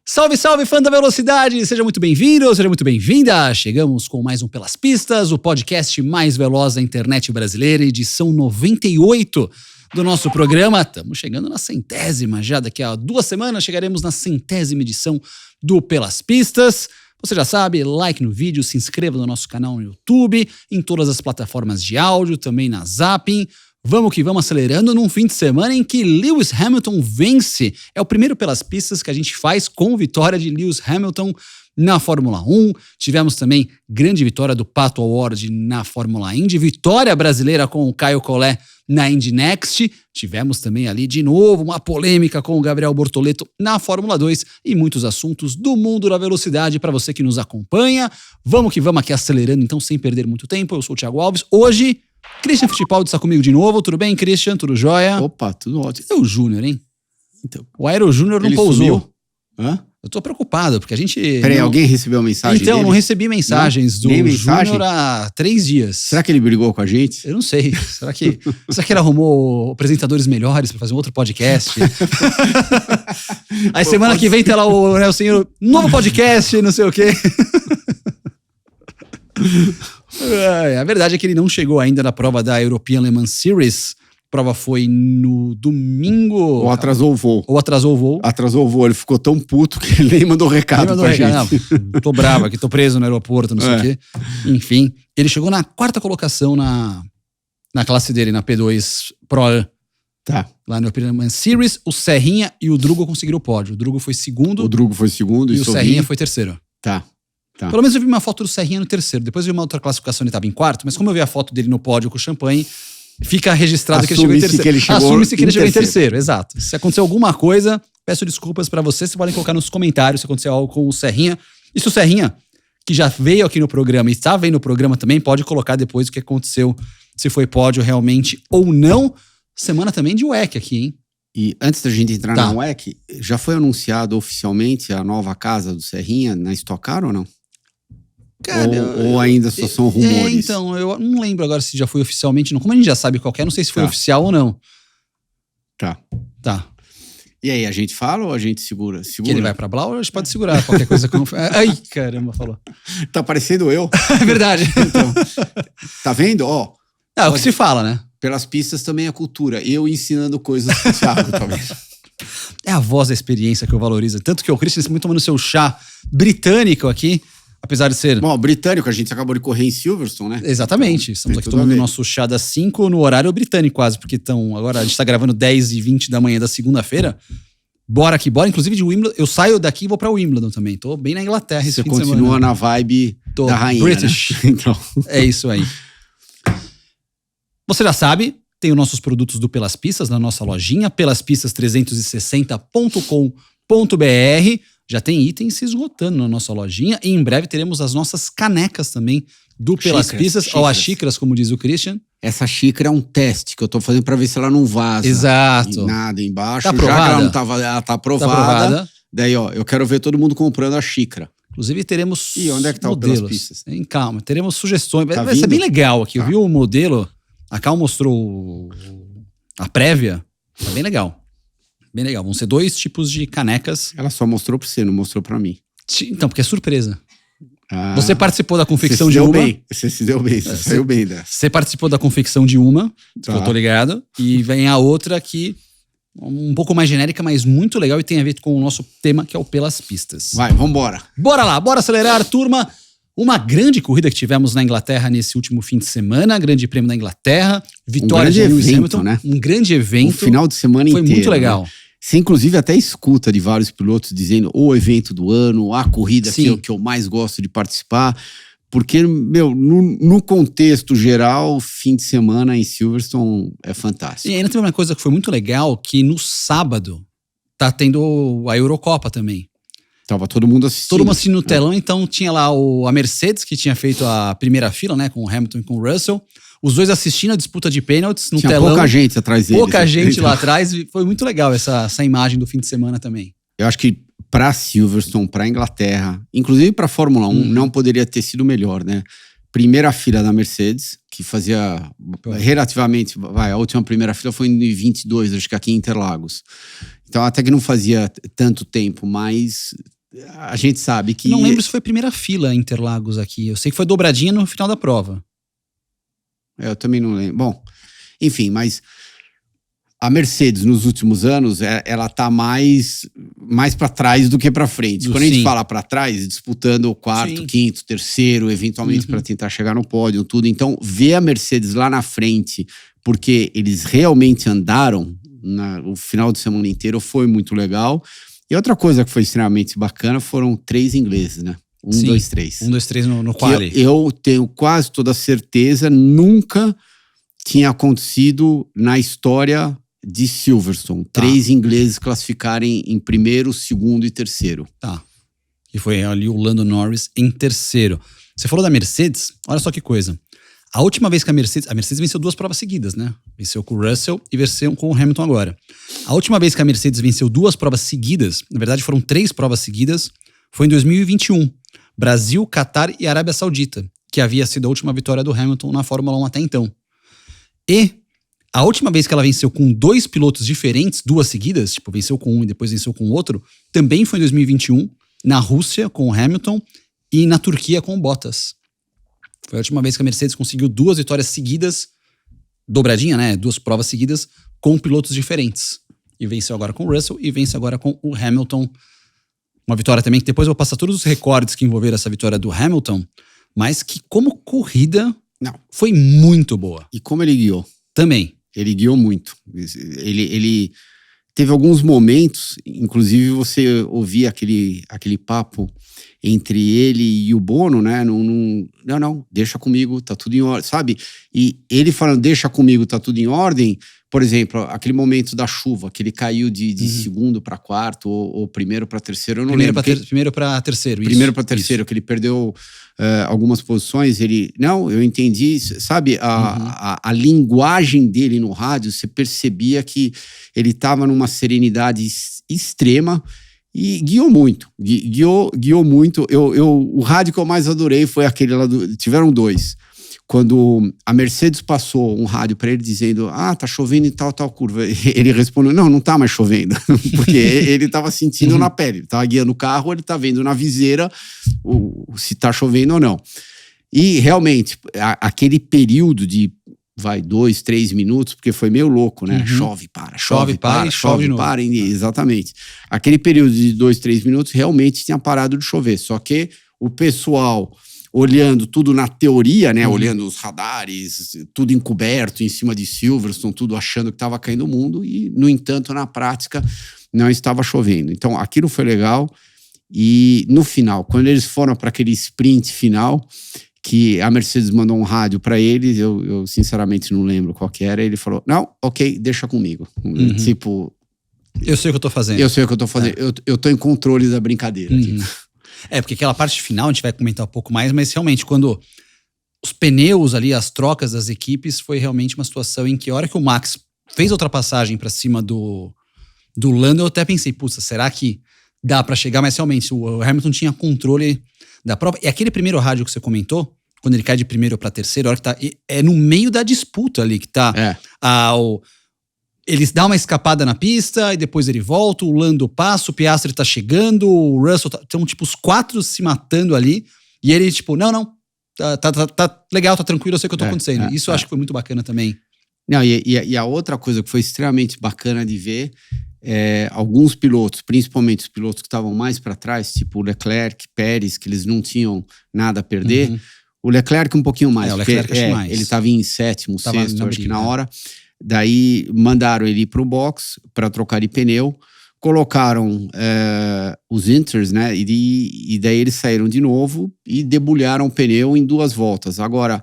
Salve, salve, fã da velocidade! Seja muito bem-vindo, seja muito bem-vinda! Chegamos com mais um Pelas Pistas, o podcast mais veloz da internet brasileira, edição 98 do nosso programa. Estamos chegando na 100ª já, daqui a 2 semanas chegaremos na 100ª edição do Pelas Pistas. Você já sabe, like no vídeo, se inscreva no nosso canal no YouTube, em todas as plataformas de áudio, também na Zapping. Vamos que vamos acelerando num fim de semana em que Lewis Hamilton vence. É o primeiro Pelas Pistas que a gente faz com vitória de Lewis Hamilton na Fórmula 1. Tivemos também grande vitória do Pato O'Ward na Fórmula Indy. Vitória brasileira com o Caio Collet na Indy Next. Tivemos também ali de novo uma polêmica com o Gabriel Bortoleto na Fórmula 2 e muitos assuntos do mundo da velocidade para você que nos acompanha. Vamos que vamos aqui acelerando então sem perder muito tempo. Eu sou o Thiago Alves. Hoje, Christian Fittipaldi está comigo de novo. Tudo bem, Christian? Tudo jóia? Opa, tudo ótimo. É o Júnior, hein? Então, O Aero Júnior não ele pousou. sumiu? Hã? Eu tô preocupado, porque a gente... Peraí, alguém recebeu a mensagem Então, dele? não recebi mensagens do Nem mensagem? Júnior há 3 dias. Será que ele brigou com a gente? Eu não sei. Será que ele arrumou apresentadores melhores para fazer um outro podcast? Aí semana que vem tem lá o Nelson, novo podcast, não sei o quê. A verdade é que ele não chegou ainda na prova da European Le Mans Series. A prova foi no domingo. Ou atrasou o voo? Atrasou o voo. Atrasou o voo. Ele ficou tão puto que ele nem mandou recado pra gente. Não, tô bravo aqui, tô preso no aeroporto, não sei o quê. Enfim, ele chegou na 4ª colocação na classe dele, na P2 Pro. Tá. Lá no European Le Mans Series, o Serrinha e o Drugo conseguiram o pódio. O Drugo foi segundo. O Drugo foi segundo e o Serrinha foi terceiro. Tá. Pelo menos eu vi uma foto do Serrinha no terceiro. Depois eu vi uma outra classificação, ele estava em quarto. Mas como eu vi a foto dele no pódio com o champanhe, fica registrado que ele chegou em terceiro. Assume-se que ele chegou em terceiro, exato. Se acontecer alguma coisa, peço desculpas pra vocês. Vocês podem colocar nos comentários se acontecer algo com o Serrinha. E se o Serrinha, que já veio aqui no programa e está vendo no programa também, pode colocar depois o que aconteceu, se foi pódio realmente ou não. Semana também de WEC aqui, hein? E antes da gente entrar na WEC, já foi anunciado oficialmente a nova casa do Serrinha na Stock Car ou não? Cara, ou ainda só são rumores? Então, eu não lembro agora se já foi oficialmente. Não. Como a gente já sabe qual é, não sei se foi oficial ou não. Tá. E aí, a gente fala ou a gente segura? Que ele vai pra Blau ou a gente pode segurar qualquer coisa que não... Ai, caramba, falou. Tá parecendo eu. É verdade. Então, tá vendo? Ó. É o que se fala, né? Pelas pistas também é cultura. Eu ensinando coisas pro Thiago, talvez. É a voz da experiência que eu valorizo. Tanto que o Christian muito tomando seu chá britânico aqui, apesar de ser... Bom, britânico, a gente acabou de correr em Silverstone, né? Exatamente. Estamos aqui tomando o nosso chá das 5 no horário britânico quase, porque agora a gente tá gravando 10h20 da manhã da segunda-feira. Bora que bora. Inclusive de Wimbledon, eu saio daqui e vou pra Wimbledon também. Tô bem na Inglaterra esse fim de semana. Você continua na vibe da rainha, British. Né? Então. É isso aí. Você já sabe, tem os nossos produtos do Pelas Pistas na nossa lojinha, pelaspistas360.com.br. Já tem itens se esgotando na nossa lojinha. E em breve teremos as nossas canecas também do Pelas Pistas. Ou as xícaras, como diz o Christian. Essa xícara é um teste que eu tô fazendo pra ver se ela não vaza. Exato. E nada embaixo. Tá aprovada? Já que ela não tava, ela tá aprovada. Daí, ó, eu quero ver todo mundo comprando a xícara. Inclusive teremos E onde é que tá modelos. o Pelas Pistas? Calma, teremos sugestões. Tá Vai ser bem legal aqui. Tá. Eu vi o modelo, a Cal mostrou a prévia. Tá bem legal. Bem legal. Vão ser 2 tipos de canecas. Ela só mostrou pra você, não mostrou pra mim. Então, porque é surpresa. Ah, Você participou da confecção de uma. Você se deu bem, você saiu bem dessa. Você participou da confecção de uma, que Tá. eu tô ligado. E vem a outra que um pouco mais genérica, mas muito legal e tem a ver com o nosso tema, que é o Pelas Pistas. Vai, vambora. Bora lá, bora acelerar, turma. Uma grande corrida que tivemos na Inglaterra nesse último fim de semana, Grande Prêmio da Inglaterra, vitória de Lewis Hamilton, né? Um grande evento. O final de semana foi inteiro. muito legal. Né? Você inclusive até escuta de vários pilotos dizendo o evento do ano, a corrida que eu mais gosto de participar. Porque, no contexto geral, fim de semana em Silverstone é fantástico. E ainda tem uma coisa que foi muito legal, que no sábado tá tendo a Eurocopa também. Tava todo mundo assistindo. Todo mundo assistindo no telão, então tinha lá a Mercedes, que tinha feito a primeira fila, né, com o Hamilton e com o Russell. Os dois assistindo a disputa de pênaltis no telão. Tinha pouca gente atrás deles. Pouca gente lá atrás. E foi muito legal essa imagem do fim de semana também. Eu acho que pra Silverstone, pra Inglaterra, inclusive pra Fórmula 1, não poderia ter sido melhor, né? Primeira fila da Mercedes, que fazia relativamente... a última primeira fila foi em 2022, acho que aqui em Interlagos. Então até que não fazia tanto tempo, mas a gente sabe que... Não lembro se foi a primeira fila Interlagos aqui. Eu sei que foi dobradinha no final da prova. Eu também não lembro. Bom, enfim, mas a Mercedes nos últimos anos, ela tá mais para trás do que para frente. Quando a gente fala para trás, disputando o quarto, quinto, terceiro, eventualmente para tentar chegar no pódio, tudo. Então, ver a Mercedes lá na frente, porque eles realmente andaram o final de semana inteiro, foi muito legal. E outra coisa que foi extremamente bacana foram 3 ingleses, né? 1, 2, 3. 1, 2, 3 no quali. Eu tenho quase toda a certeza, nunca tinha acontecido na história de Silverstone. 3 ingleses classificarem em primeiro, segundo e terceiro. Tá. E foi ali o Lando Norris em terceiro. Você falou da Mercedes, olha só que coisa. A última vez que a Mercedes venceu 2 provas seguidas, né? Venceu com o Russell e venceu com o Hamilton agora. A última vez que a Mercedes venceu 2 provas seguidas, na verdade foram 3 provas seguidas, foi em 2021. Brasil, Catar e Arábia Saudita, que havia sido a última vitória do Hamilton na Fórmula 1 até então. E a última vez que ela venceu com 2 pilotos diferentes, 2 seguidas, tipo, venceu com um e depois venceu com o outro, também foi em 2021, na Rússia com o Hamilton e na Turquia com o Bottas. Foi a última vez que a Mercedes conseguiu 2 vitórias seguidas, dobradinha, né? 2 provas seguidas com pilotos diferentes. E venceu agora com o Russell e vence agora com o Hamilton. Uma vitória também que depois eu vou passar todos os recordes que envolveram essa vitória do Hamilton, mas que como corrida foi muito boa. E como ele guiou? Também. Ele guiou muito. Ele teve alguns momentos, inclusive você ouvia aquele papo entre ele e o Bono, né? Não, deixa comigo, tá tudo em ordem, sabe? E ele falando, deixa comigo, tá tudo em ordem. Por exemplo, aquele momento da chuva, que ele caiu de segundo para quarto ou primeiro para terceiro, eu não lembro. Primeiro para terceiro, isso. Primeiro para terceiro, que ele perdeu algumas posições. Eu entendi, sabe? A linguagem dele no rádio, você percebia que ele estava numa serenidade extrema e guiou muito. Guiou muito. O rádio que eu mais adorei foi aquele lá tiveram 2. Quando a Mercedes passou um rádio para ele dizendo, tá chovendo em tal curva. Ele respondeu, não tá mais chovendo. Porque ele tava sentindo na pele. Ele tava guiando o carro, ele tá vendo na viseira se tá chovendo ou não. E realmente, aquele período de 2, 3 minutos, porque foi meio louco, né? Chove, para, chove, para. Exatamente. Aquele período de 2, 3 minutos realmente tinha parado de chover. Só que o pessoal olhando tudo na teoria, né? Olhando os radares, tudo encoberto em cima de Silverstone, tudo achando que estava caindo o mundo e, no entanto, na prática, não estava chovendo. Então, aquilo foi legal. E no final, quando eles foram para aquele sprint final, que a Mercedes mandou um rádio para eles, eu sinceramente não lembro qual que era, ele falou, não, ok, deixa comigo. Tipo... Eu sei o que eu tô fazendo. Eu sei o que eu tô fazendo. Eu tô em controle da brincadeira aqui. Porque aquela parte final a gente vai comentar um pouco mais, mas realmente quando os pneus ali, as trocas das equipes, foi realmente uma situação em que a hora que o Max fez a ultrapassagem para cima do Lando, eu até pensei, putz, será que dá para chegar? Mas realmente o Hamilton tinha controle da prova. E aquele primeiro rádio que você comentou, quando ele cai de primeiro para terceiro, a hora que tá, é no meio da disputa ali que tá eles dão uma escapada na pista e depois ele volta, o Lando passa, o Piastri tá chegando, o Russell tá... Então, tipo, os 4 se matando ali. E ele, tipo, não, tá legal, tá tranquilo, eu sei o que eu tô acontecendo. Isso eu acho que foi muito bacana também. Não, e a outra coisa que foi extremamente bacana de ver alguns pilotos, principalmente os pilotos que estavam mais para trás, tipo Leclerc, Pérez, que eles não tinham nada a perder. O Leclerc um pouquinho mais, o Leclerc mais. Ele estava em sétimo, sexto, acho que na hora. Daí mandaram ele para o box para trocar de pneu, colocaram os inters, né? E daí eles saíram de novo e debulharam o pneu em 2 voltas. Agora,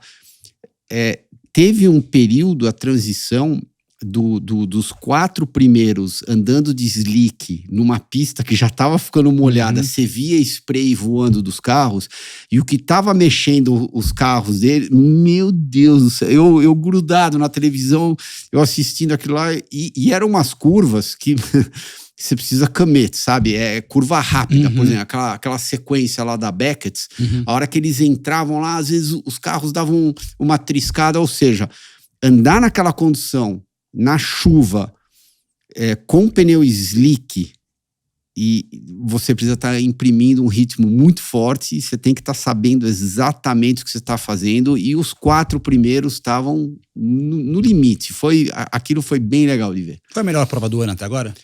teve um período, a transição dos 4 primeiros andando de slick numa pista que já estava ficando molhada, você via spray voando dos carros, e o que estava mexendo os carros dele, meu Deus do céu, eu grudado na televisão, eu assistindo aquilo lá, e eram umas curvas que você precisa camete, sabe? Curva rápida, por exemplo, aquela sequência lá da Beckett, a hora que eles entravam lá, às vezes os carros davam uma triscada, ou seja, andar naquela condição na chuva, com pneu slick E você precisa estar imprimindo um ritmo muito forte, e você tem que estar sabendo exatamente o que você está fazendo, e os 4 primeiros estavam no limite. Aquilo foi bem legal de ver. Foi a melhor prova do ano até agora?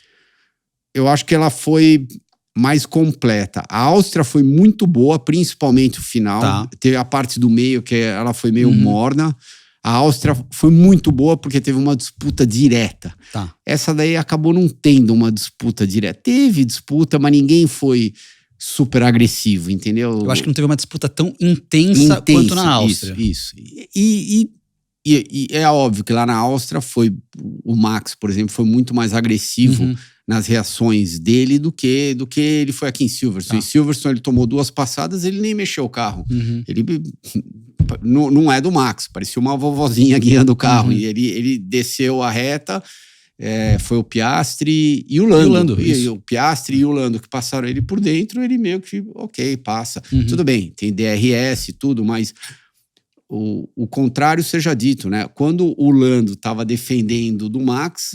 Eu acho que ela foi mais completa. A Áustria foi muito boa, principalmente o final. Tá. Teve a parte do meio, que ela foi meio morna. A Áustria foi muito boa porque teve uma disputa direta. Tá. Essa daí acabou não tendo uma disputa direta. Teve disputa, mas ninguém foi super agressivo, entendeu? Eu acho que não teve uma disputa tão intensa quanto na Áustria. Isso. E é óbvio que lá na Áustria o Max, por exemplo, foi muito mais agressivo nas reações dele do que ele foi aqui em Silverstone. Em Silverstone ele tomou 2 passadas, ele nem mexeu o carro. Ele não é do Max, parecia uma vovozinha guiando o carro. E ele desceu a reta, foi o Piastri e o Lando. E o Piastri e o Lando que passaram ele por dentro, ele meio que, ok, passa. Tudo bem, tem DRS e tudo, mas o contrário seja dito, né? Quando o Lando estava defendendo do Max,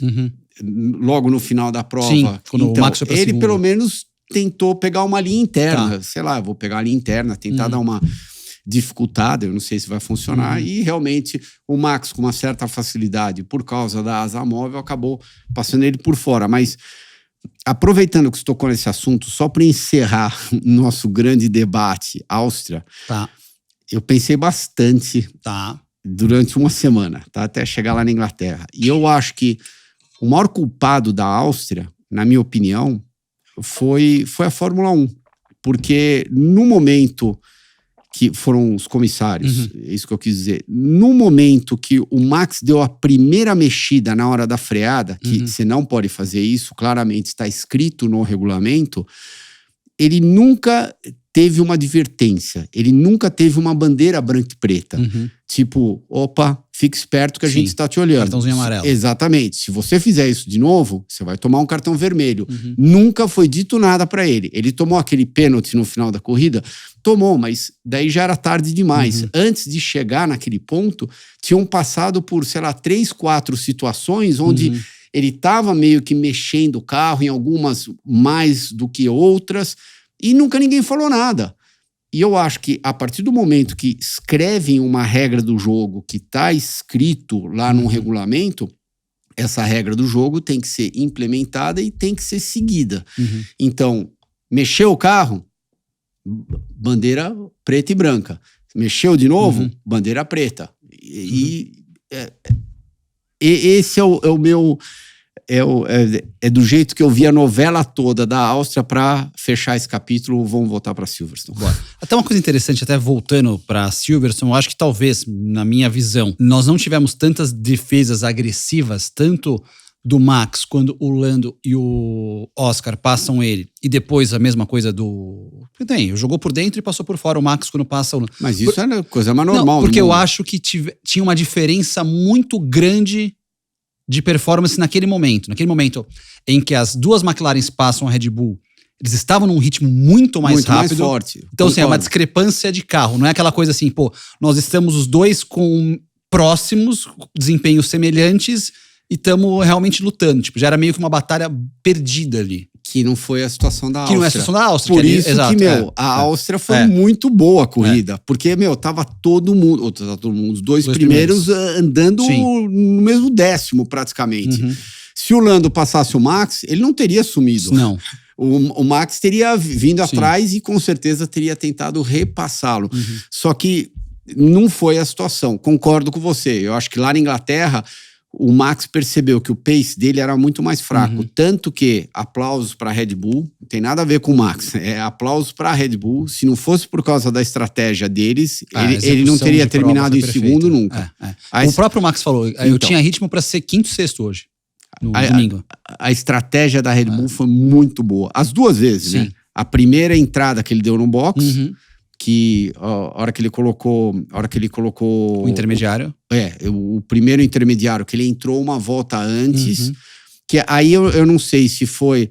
logo no final da prova, sim, quando então, o Max foi pra ele segunda. pelo menos tentou pegar uma linha interna. Sei lá, eu vou pegar a linha interna, tentar dar uma dificultada, eu não sei se vai funcionar, e realmente o Max, com uma certa facilidade, por causa da asa móvel, acabou passando ele por fora. Mas, aproveitando que você tocou nesse assunto, só para encerrar nosso grande debate Áustria, eu pensei bastante durante uma semana, até chegar lá na Inglaterra. E eu acho que o maior culpado da Áustria, na minha opinião, foi a Fórmula 1. Porque no momento que foram os comissários, é isso que eu quis dizer, no momento que o Max deu a primeira mexida na hora da freada, que você não pode fazer isso, claramente está escrito no regulamento, ele nunca teve uma advertência, ele nunca teve uma bandeira branca e preta. Tipo, opa, fique esperto que a gente está te olhando. Cartãozinho amarelo. Exatamente. Se você fizer isso de novo, você vai tomar um cartão vermelho. Nunca foi dito nada para ele. Ele tomou aquele pênalti no final da corrida? Tomou, mas daí já era tarde demais. Antes de chegar naquele ponto, tinham passado por, sei lá, 3, 4 situações onde ele estava meio que mexendo o carro, em algumas mais do que outras, e nunca ninguém falou nada. E eu acho que a partir do momento que escrevem uma regra do jogo que está escrito lá num regulamento, essa regra do jogo tem que ser implementada e tem que ser seguida. Então, mexeu o carro, bandeira preta e branca. Mexeu de novo, bandeira preta. E esse é o meu... É do jeito que eu vi a novela toda da Áustria. Para fechar esse capítulo, vamos voltar para Silverstone. Bora. Até uma coisa interessante, até voltando para Silverstone, eu acho que talvez, na minha visão, nós não tivemos tantas defesas agressivas, tanto do Max, quando o Lando e o Oscar passam ele, e depois a mesma coisa do... Tem, jogou por dentro e passou por fora o Max quando passa o Lando. Mas isso é coisa mais normal. Não, porque eu acho que tinha uma diferença muito grande de performance naquele momento. Naquele momento em que as 2 McLarens passam a Red Bull, eles estavam num ritmo muito mais rápido. Mais forte. Então, assim, é uma discrepância de carro. Não é aquela coisa assim, nós estamos os dois com próximos, desempenhos semelhantes, e estamos realmente lutando. Já era meio que uma batalha perdida ali. Que não foi a situação da Áustria. Que não é a situação da Áustria. Por isso que, a Áustria foi muito boa a corrida. Porque, tava todo mundo, os dois primeiros andando no mesmo décimo, praticamente. Se o Lando passasse o Max, ele não teria sumido. Não. O Max teria vindo atrás e com certeza teria tentado repassá-lo. Só que não foi a situação. Concordo com você. Eu acho que lá na Inglaterra, o Max percebeu que o pace dele era muito mais fraco. Tanto que, aplausos para a Red Bull, não tem nada a ver com o Max, aplausos para a Red Bull. Se não fosse por causa da estratégia deles, ele não teria terminado em segundo nunca. O próprio Max falou, eu tinha ritmo para ser 5º, 6º hoje, no domingo. A estratégia da Red Bull foi muito boa. As 2 vezes, né? A primeira entrada que ele deu no box... que a hora que ele colocou o intermediário. O primeiro intermediário, que ele entrou uma volta antes, que aí eu não sei se foi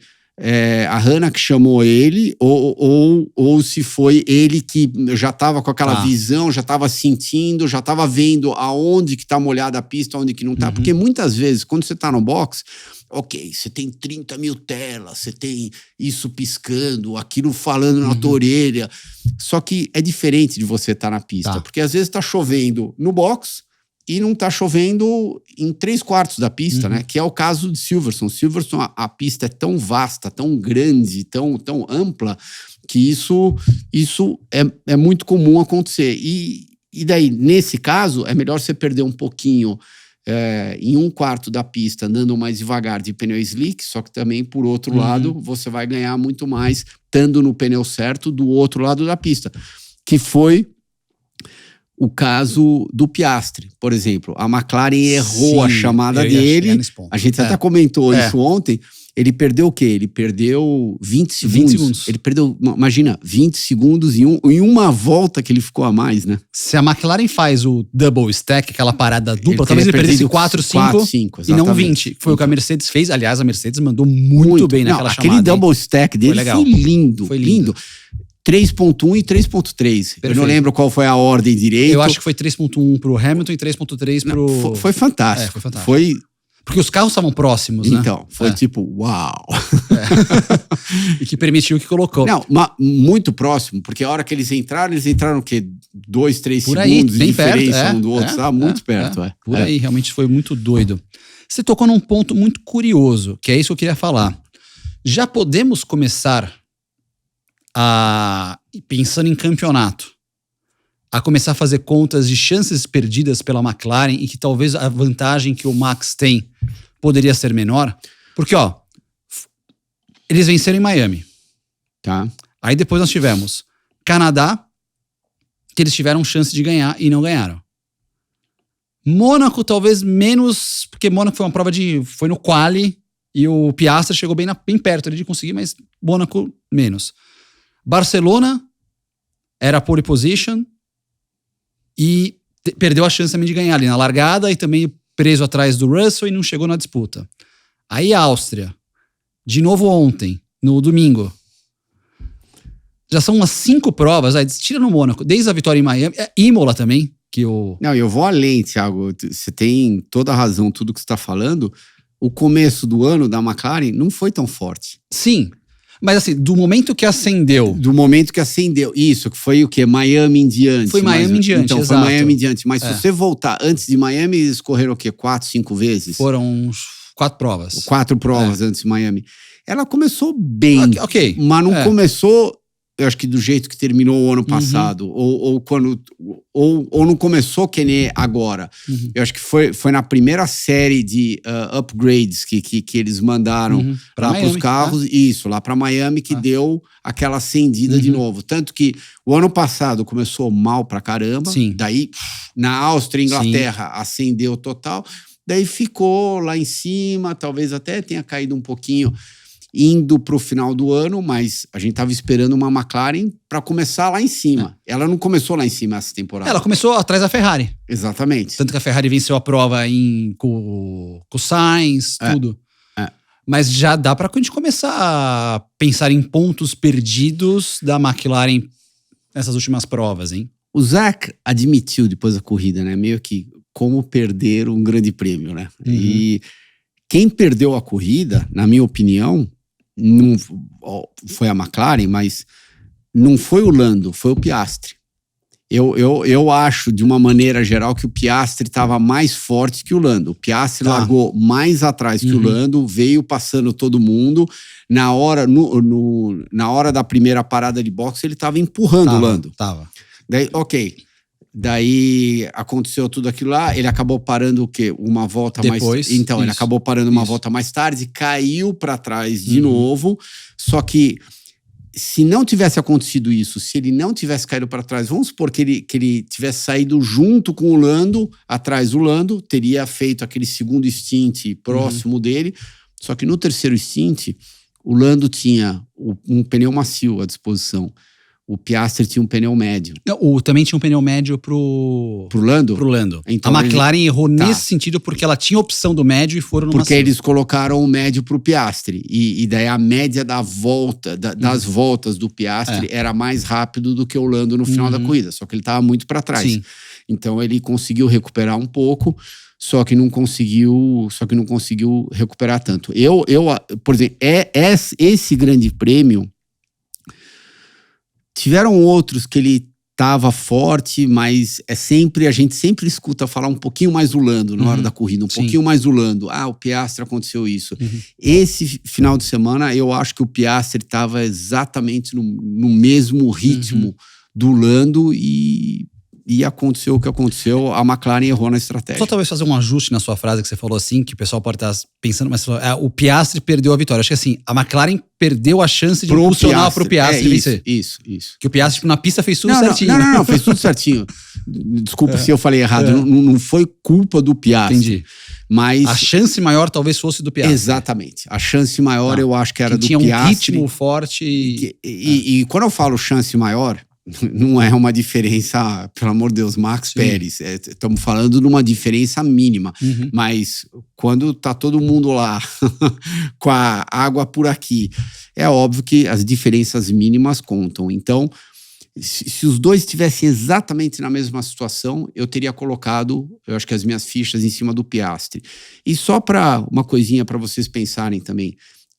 a Hannah que chamou ele ou se foi ele que já estava com aquela visão, já estava sentindo, já estava vendo aonde que tá molhada a pista, aonde que não tá, porque muitas vezes, quando você tá no box, ok, você tem 30 mil telas, você tem isso piscando, aquilo falando na tua orelha. Só que é diferente de você estar na pista, porque às vezes tá chovendo no box e não tá chovendo em 3/4 da pista, né? Que é o caso de Silverstone. Silverstone, a pista é tão vasta, tão grande, tão ampla, que isso é muito comum acontecer. E daí, nesse caso, é melhor você perder um pouquinho em 1/4 da pista, andando mais devagar de pneu slick, só que também, por outro lado, você vai ganhar muito mais estando no pneu certo do outro lado da pista, que foi o caso do Piastri, por exemplo. A McLaren errou a chamada dele, a gente até comentou isso ontem. Ele perdeu o quê? Ele perdeu 20 segundos. Ele perdeu, imagina, 20 segundos em uma volta que ele ficou a mais, né? Se a McLaren faz o double stack, aquela parada dupla, talvez ele perdesse 4, 5 e não 20. Foi o que a Mercedes fez. Aliás, a Mercedes mandou muito bem naquela chamada. Aquele double stack dele foi lindo. Foi lindo. 3.1 e 3.3. Eu não lembro qual foi a ordem direito. Eu acho que foi 3.1 pro Hamilton e 3.3 pro... Foi fantástico. Foi fantástico. Foi... Porque os carros estavam próximos, né? Então, foi tipo, uau! E que permitiu que colocou. Não, muito próximo, porque a hora que eles entraram o quê? 2, 3 por segundos aí, de diferença um do outro, sabe? Muito perto, Por aí, realmente foi muito doido. Você tocou num ponto muito curioso, que é isso que eu queria falar. Já podemos começar pensando em campeonato, a começar a fazer contas de chances perdidas pela McLaren e que talvez a vantagem que o Max tem poderia ser menor. Porque, eles venceram em Miami. Tá. Aí depois nós tivemos Canadá, que eles tiveram chance de ganhar e não ganharam. Mônaco talvez menos, porque Mônaco foi uma prova foi no quali e o Piastri chegou bem perto ali de conseguir, mas Mônaco menos. Barcelona era pole position e perdeu a chance também de ganhar ali na largada e também preso atrás do Russell e não chegou na disputa. Aí a Áustria, de novo ontem, no domingo. Já são umas 5 provas, aí tira no Mônaco, desde a vitória em Miami, Imola também, que o... Não, eu vou além, Thiago, você tem toda a razão, tudo que você está falando. O começo do ano da McLaren não foi tão forte. Sim, mas assim, do momento que acendeu... Isso, que foi o quê? Miami em diante. Foi Miami em diante, então, exato. Foi Miami em diante. Mas se você voltar, antes de Miami, eles correram o quê? 4, 5 vezes? Foram uns 4 provas. 4 provas antes de Miami. Ela começou bem, mas não começou, eu acho que do jeito que terminou o ano passado, ou não começou que nem agora. Eu acho que foi na primeira série de upgrades que eles mandaram lá para os carros, isso, lá para Miami, que deu aquela acendida de novo. Tanto que o ano passado começou mal pra caramba, daí na Áustria, Inglaterra, acendeu total, daí ficou lá em cima, talvez até tenha caído um pouquinho indo para o final do ano, mas a gente estava esperando uma McLaren para começar lá em cima. Ela não começou lá em cima essa temporada. Ela começou atrás da Ferrari. Exatamente. Tanto que a Ferrari venceu a prova com o Sainz, tudo. Mas já dá para a gente começar a pensar em pontos perdidos da McLaren nessas últimas provas, hein? O Zach admitiu depois da corrida, né? Meio que como perder um grande prêmio, né? E quem perdeu a corrida, na minha opinião, não foi a McLaren, mas não foi o Lando, foi o Piastri. Eu acho, de uma maneira geral, que o Piastri estava mais forte que o Lando. O Piastri largou mais atrás que o Lando, veio passando todo mundo. Na hora da primeira parada de boxe, ele estava empurrando o Lando. Daí, Daí aconteceu tudo aquilo lá, ele acabou parando o quê? Uma volta depois, mais... Então, ele acabou parando uma volta mais tarde, caiu para trás de novo, só que se não tivesse acontecido isso, se ele não tivesse caído para trás, vamos supor que ele tivesse saído junto com o Lando, atrás do Lando, teria feito aquele segundo stint próximo dele, só que no terceiro stint, o Lando tinha um pneu macio à disposição. O Piastri tinha um pneu médio. Também tinha um pneu médio pro Lando? Pro Lando. Então, a McLaren errou nesse sentido porque ela tinha a opção do médio e foram no Porque eles colocaram o médio pro Piastri. E daí a média da volta, das voltas do Piastri era mais rápido do que o Lando no final da corrida. Só que ele estava muito para trás. Sim. Então ele conseguiu recuperar um pouco, só que não conseguiu recuperar tanto. Por exemplo, esse grande prêmio, tiveram outros que ele estava forte, mas a gente sempre escuta falar um pouquinho mais do Lando na hora da corrida, pouquinho mais do Lando. O Piastri aconteceu isso. Esse final de semana, eu acho que o Piastri estava exatamente no mesmo ritmo do Lando e aconteceu o que aconteceu, a McLaren errou na estratégia. Só talvez fazer um ajuste na sua frase que você falou assim, que o pessoal pode estar pensando, mas o Piastri perdeu a vitória. Acho que assim, a McLaren perdeu a chance de impulsionar pro Piastri vencer. Isso. Que o Piastri na pista fez tudo certinho. Não, fez tudo certinho. Desculpa se eu falei errado, não foi culpa do Piastri. Entendi. Mas a chance maior talvez fosse do Piastri. Exatamente. A chance maior eu acho que era do Piastri. Tinha um ritmo forte. E quando eu falo chance maior, não é uma diferença, pelo amor de Deus, Max Pérez. Estamos falando de uma diferença mínima. Mas quando tá todo mundo lá com a água por aqui, é óbvio que as diferenças mínimas contam. Então, se os dois estivessem exatamente na mesma situação, eu teria colocado, eu acho que as minhas fichas em cima do Piastri. E só para uma coisinha para vocês pensarem também.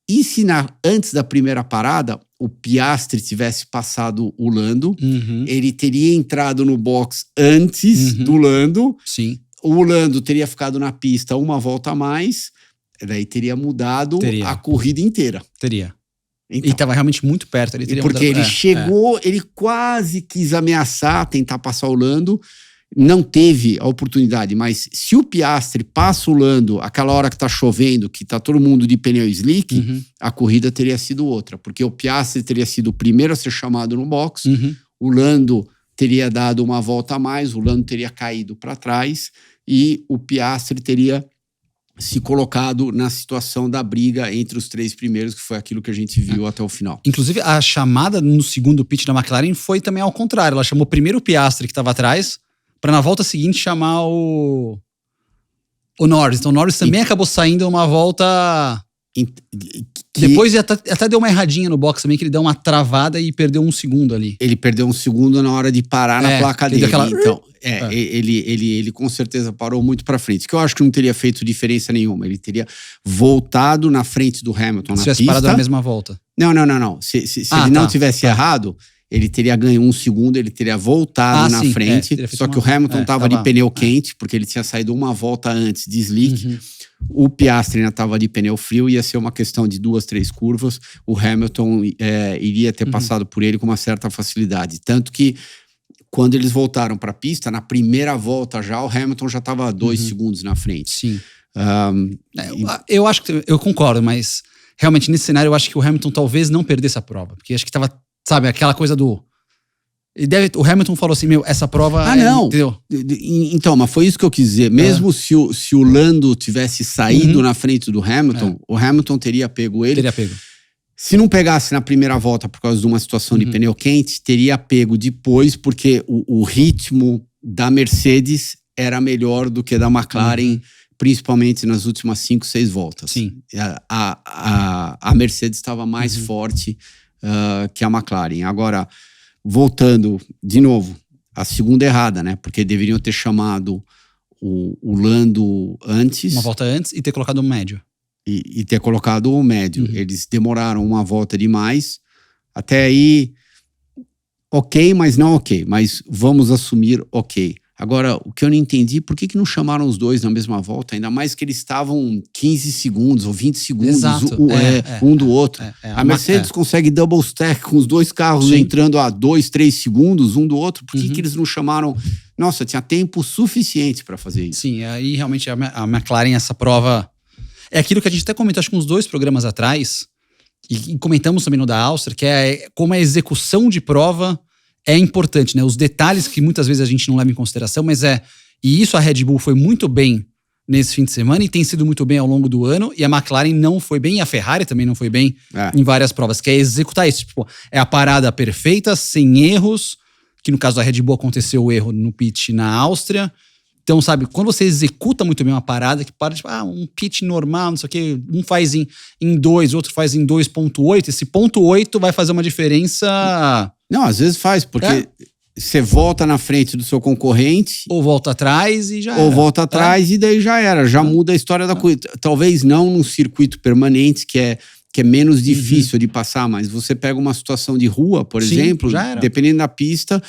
E se antes da primeira parada o Piastri tivesse passado o Lando, ele teria entrado no box antes do Lando. Sim. O Lando teria ficado na pista uma volta a mais, daí teria mudado a corrida inteira. Teria. Então, e estava realmente muito perto. Ele teria porque ele chegou, ele quase quis ameaçar, tentar passar o Lando. Não teve a oportunidade, mas se o Piastri passa o Lando aquela hora que tá chovendo, que tá todo mundo de pneu slick, a corrida teria sido outra, porque o Piastri teria sido o primeiro a ser chamado no box, o Lando teria dado uma volta a mais, o Lando teria caído para trás e o Piastri teria se colocado na situação da briga entre os três primeiros, que foi aquilo que a gente viu até o final. Inclusive, a chamada no segundo pit da McLaren foi também ao contrário. Ela chamou primeiro o Piastri, que estava atrás, para na volta seguinte chamar o Norris. Então o Norris também acabou saindo uma volta... Depois até deu uma erradinha no box também, que ele deu uma travada e perdeu um segundo ali. Ele perdeu um segundo na hora de parar na placa dele. Então, ele com certeza parou muito para frente. Que eu acho que não teria feito diferença nenhuma. Ele teria voltado na frente do Hamilton na pista. Se tivesse parado na mesma volta. Não. Se ele não tivesse errado, ele teria ganho um segundo, ele teria voltado na frente. Só que o Hamilton estava de pneu quente, porque ele tinha saído uma volta antes de slick. O Piastri ainda estava de pneu frio, ia ser uma questão de 2, 3 curvas. O Hamilton iria ter passado por ele com uma certa facilidade. Tanto que, quando eles voltaram para a pista, na primeira volta já, o Hamilton já estava 2 segundos na frente. Sim. Eu acho que eu concordo, mas realmente nesse cenário eu acho que o Hamilton talvez não perdesse a prova. Porque acho que estava, sabe, aquela coisa do... O Hamilton falou assim, essa prova... não. Entendeu? Então, mas foi isso que eu quis dizer. Mesmo se o Lando tivesse saído na frente do Hamilton, o Hamilton teria pego ele. Teria pego. Se não pegasse na primeira volta por causa de uma situação de pneu quente, teria pego depois, porque o ritmo da Mercedes era melhor do que da McLaren, principalmente nas últimas 5, 6 voltas. Sim. A Mercedes estava mais forte que a McLaren. Agora... Voltando, de novo, a segunda errada, né? Porque deveriam ter chamado o Lando antes. Uma volta antes e ter colocado o médio. E ter colocado o médio. Eles demoraram uma volta demais. Até aí, ok, mas não ok. Mas vamos assumir ok. Agora, o que eu não entendi, por que não chamaram os dois na mesma volta? Ainda mais que eles estavam 15 segundos ou 20 segundos um do outro. A Mercedes consegue double stack com os dois carros entrando a 2, 3 segundos um do outro. Por que eles não chamaram? Nossa, tinha tempo suficiente para fazer isso. Sim, aí realmente a McLaren, essa prova... É aquilo que a gente até comentou, acho que uns 2 programas atrás, e comentamos também no da Áustria, que é como a execução de prova... É importante, né? Os detalhes que muitas vezes a gente não leva em consideração, mas e isso a Red Bull foi muito bem nesse fim de semana e tem sido muito bem ao longo do ano. E a McLaren não foi bem, e a Ferrari também não foi bem em várias provas, que é executar isso. Tipo, é a parada perfeita, sem erros, que no caso da Red Bull aconteceu o erro no pit na Áustria. Então, sabe, quando você executa muito bem uma parada, que para, tipo, um pit normal, não sei o quê, um faz em 2, outro faz em 2.8, esse 0.8 vai fazer uma diferença... Não, às vezes faz, porque você volta na frente do seu concorrente... Ou volta atrás e já era. Ou volta atrás e daí já era, já muda a história da corrida. Talvez não num circuito permanente, que é menos difícil de passar, mas você pega uma situação de rua, por exemplo, dependendo da pista...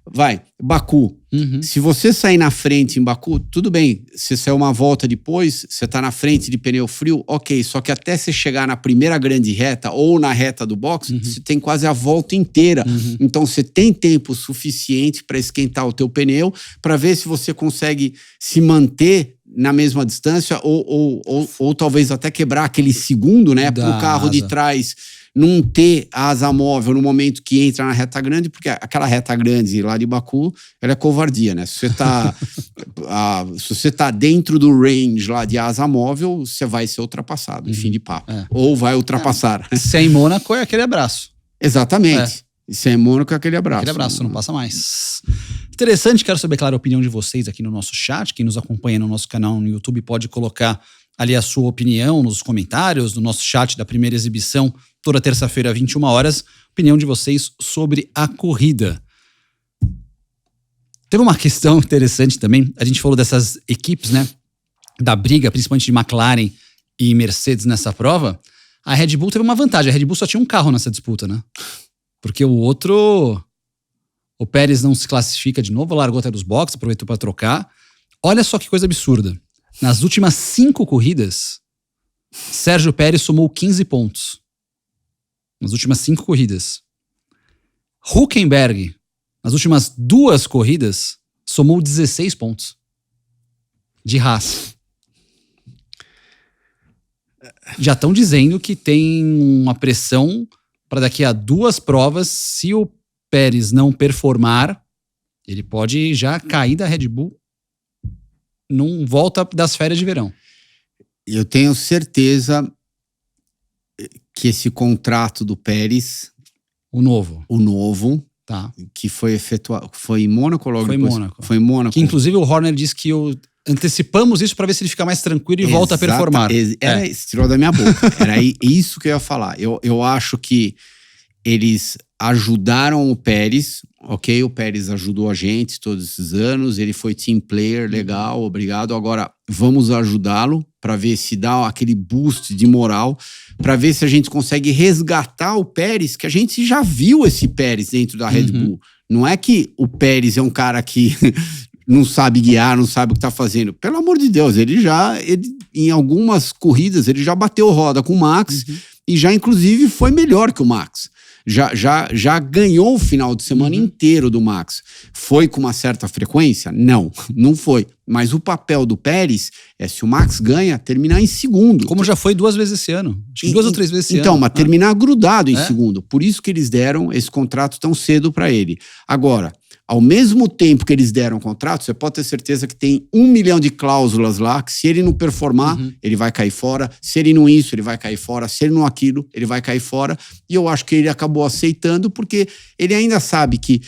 Vai, Baku. Se você sair na frente em Baku, tudo bem. Você saiu uma volta depois, você tá na frente de pneu frio, ok. Só que até você chegar na primeira grande reta ou na reta do box, você tem quase a volta inteira. Então você tem tempo suficiente para esquentar o teu pneu, para ver se você consegue se manter na mesma distância ou talvez até quebrar aquele segundo, né? Para o carro de trás não ter a asa móvel no momento que entra na reta grande, porque aquela reta grande lá de Baku, ela é covardia, né? Se você tá dentro do range lá de asa móvel, você vai ser ultrapassado, fim de papo. Ou vai ultrapassar. Se é em Mônaco, é aquele abraço. Exatamente. Se é em Mônaco, é aquele abraço. Aquele abraço, não passa mais. Interessante, quero saber, claro, a opinião de vocês aqui no nosso chat. Quem nos acompanha no nosso canal no YouTube pode colocar ali a sua opinião nos comentários, no nosso chat da primeira exibição, toda terça-feira, 21 horas, opinião de vocês sobre a corrida. Teve uma questão interessante também, a gente falou dessas equipes, né, da briga, principalmente de McLaren e Mercedes nessa prova. A Red Bull teve uma vantagem, a Red Bull só tinha um carro nessa disputa, né? Porque o outro, o Pérez não se classifica de novo, largou até dos boxes, aproveitou para trocar. Olha só que coisa absurda. Nas últimas 5 corridas, Sérgio Pérez somou 15 pontos. Nas últimas 5 corridas. Hülkenberg, nas últimas 2 corridas, somou 16 pontos. De Haas. Já estão dizendo que tem uma pressão para daqui a 2 provas, se o Pérez não performar, ele pode já cair da Red Bull. Não volta das férias de verão. Eu tenho certeza que esse contrato do Pérez... O novo, tá, que foi efetuado... Foi em Mônaco logo foi depois? Mônaco. Foi em Mônaco. Que inclusive o Horner disse que antecipamos isso para ver se ele fica mais tranquilo e volta a performar. Tirou da minha boca. Era isso que eu ia falar. Eu acho que eles ajudaram o Pérez, ok? O Pérez ajudou a gente todos esses anos, ele foi team player, legal, obrigado. Agora vamos ajudá-lo para ver se dá aquele boost de moral, para ver se a gente consegue resgatar o Pérez, que a gente já viu esse Pérez dentro da Red Bull. Não é que o Pérez é um cara que não sabe guiar, não sabe o que tá fazendo. Pelo amor de Deus, ele em algumas corridas, ele já bateu roda com o Max e já inclusive foi melhor que o Max. Já ganhou o final de semana inteiro do Max. Foi com uma certa frequência? Não foi. Mas o papel do Pérez é, se o Max ganha, terminar em segundo. Como já foi 2 vezes esse ano. Acho que 2 ou 3 vezes esse ano. Então, mas terminar grudado em segundo. Por isso que eles deram esse contrato tão cedo para ele. Agora, ao mesmo tempo que eles deram o contrato, você pode ter certeza que tem 1 milhão de cláusulas lá, que se ele não performar, ele vai cair fora. Se ele não isso, ele vai cair fora. Se ele não aquilo, ele vai cair fora. E eu acho que ele acabou aceitando, porque ele ainda sabe que,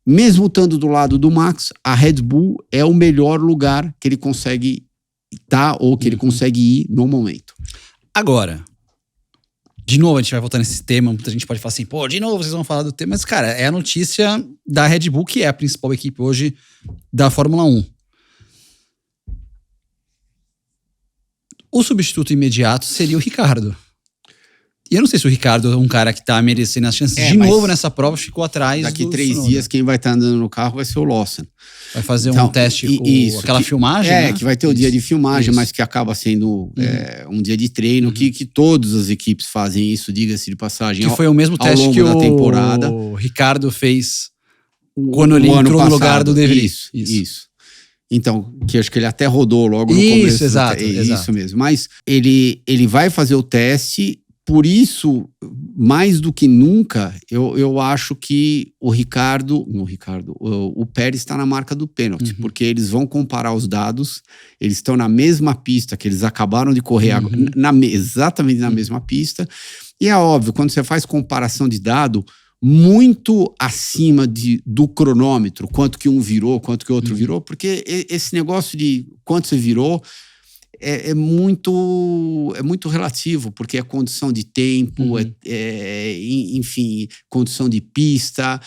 mesmo estando do lado do Max, a Red Bull é o melhor lugar que ele consegue estar ou que ele consegue ir no momento. Agora, de novo, a gente vai voltar nesse tema, muita gente pode falar assim, pô, de novo vocês vão falar do tema, mas, cara, é a notícia da Red Bull, que é a principal equipe hoje da Fórmula 1. O substituto imediato seria o Ricciardo. E eu não sei se o Ricciardo é um cara que tá merecendo as chances. De novo, nessa prova, ficou atrás daqui 3 dias, quem vai estar andando no carro vai ser o Lawson. Vai fazer um teste com aquela filmagem, né? Que vai ter o dia de filmagem, mas que acaba sendo um dia de treino, que todas as equipes fazem isso, diga-se de passagem. Que foi o mesmo teste que o Ricciardo fez quando ele entrou no lugar do De Vries. Isso. Então, que acho que ele até rodou logo no começo. Exato. Isso mesmo. Mas ele vai fazer o teste por isso, mais do que nunca, eu acho que o Pérez está na marca do pênalti, porque eles vão comparar os dados, eles estão na mesma pista que eles acabaram de correr, exatamente na mesma pista, e é óbvio, quando você faz comparação de dado, muito acima do cronômetro, quanto que um virou, quanto que o outro virou, porque esse negócio de quanto você virou é muito relativo, porque é condição de tempo, enfim, condição de pista,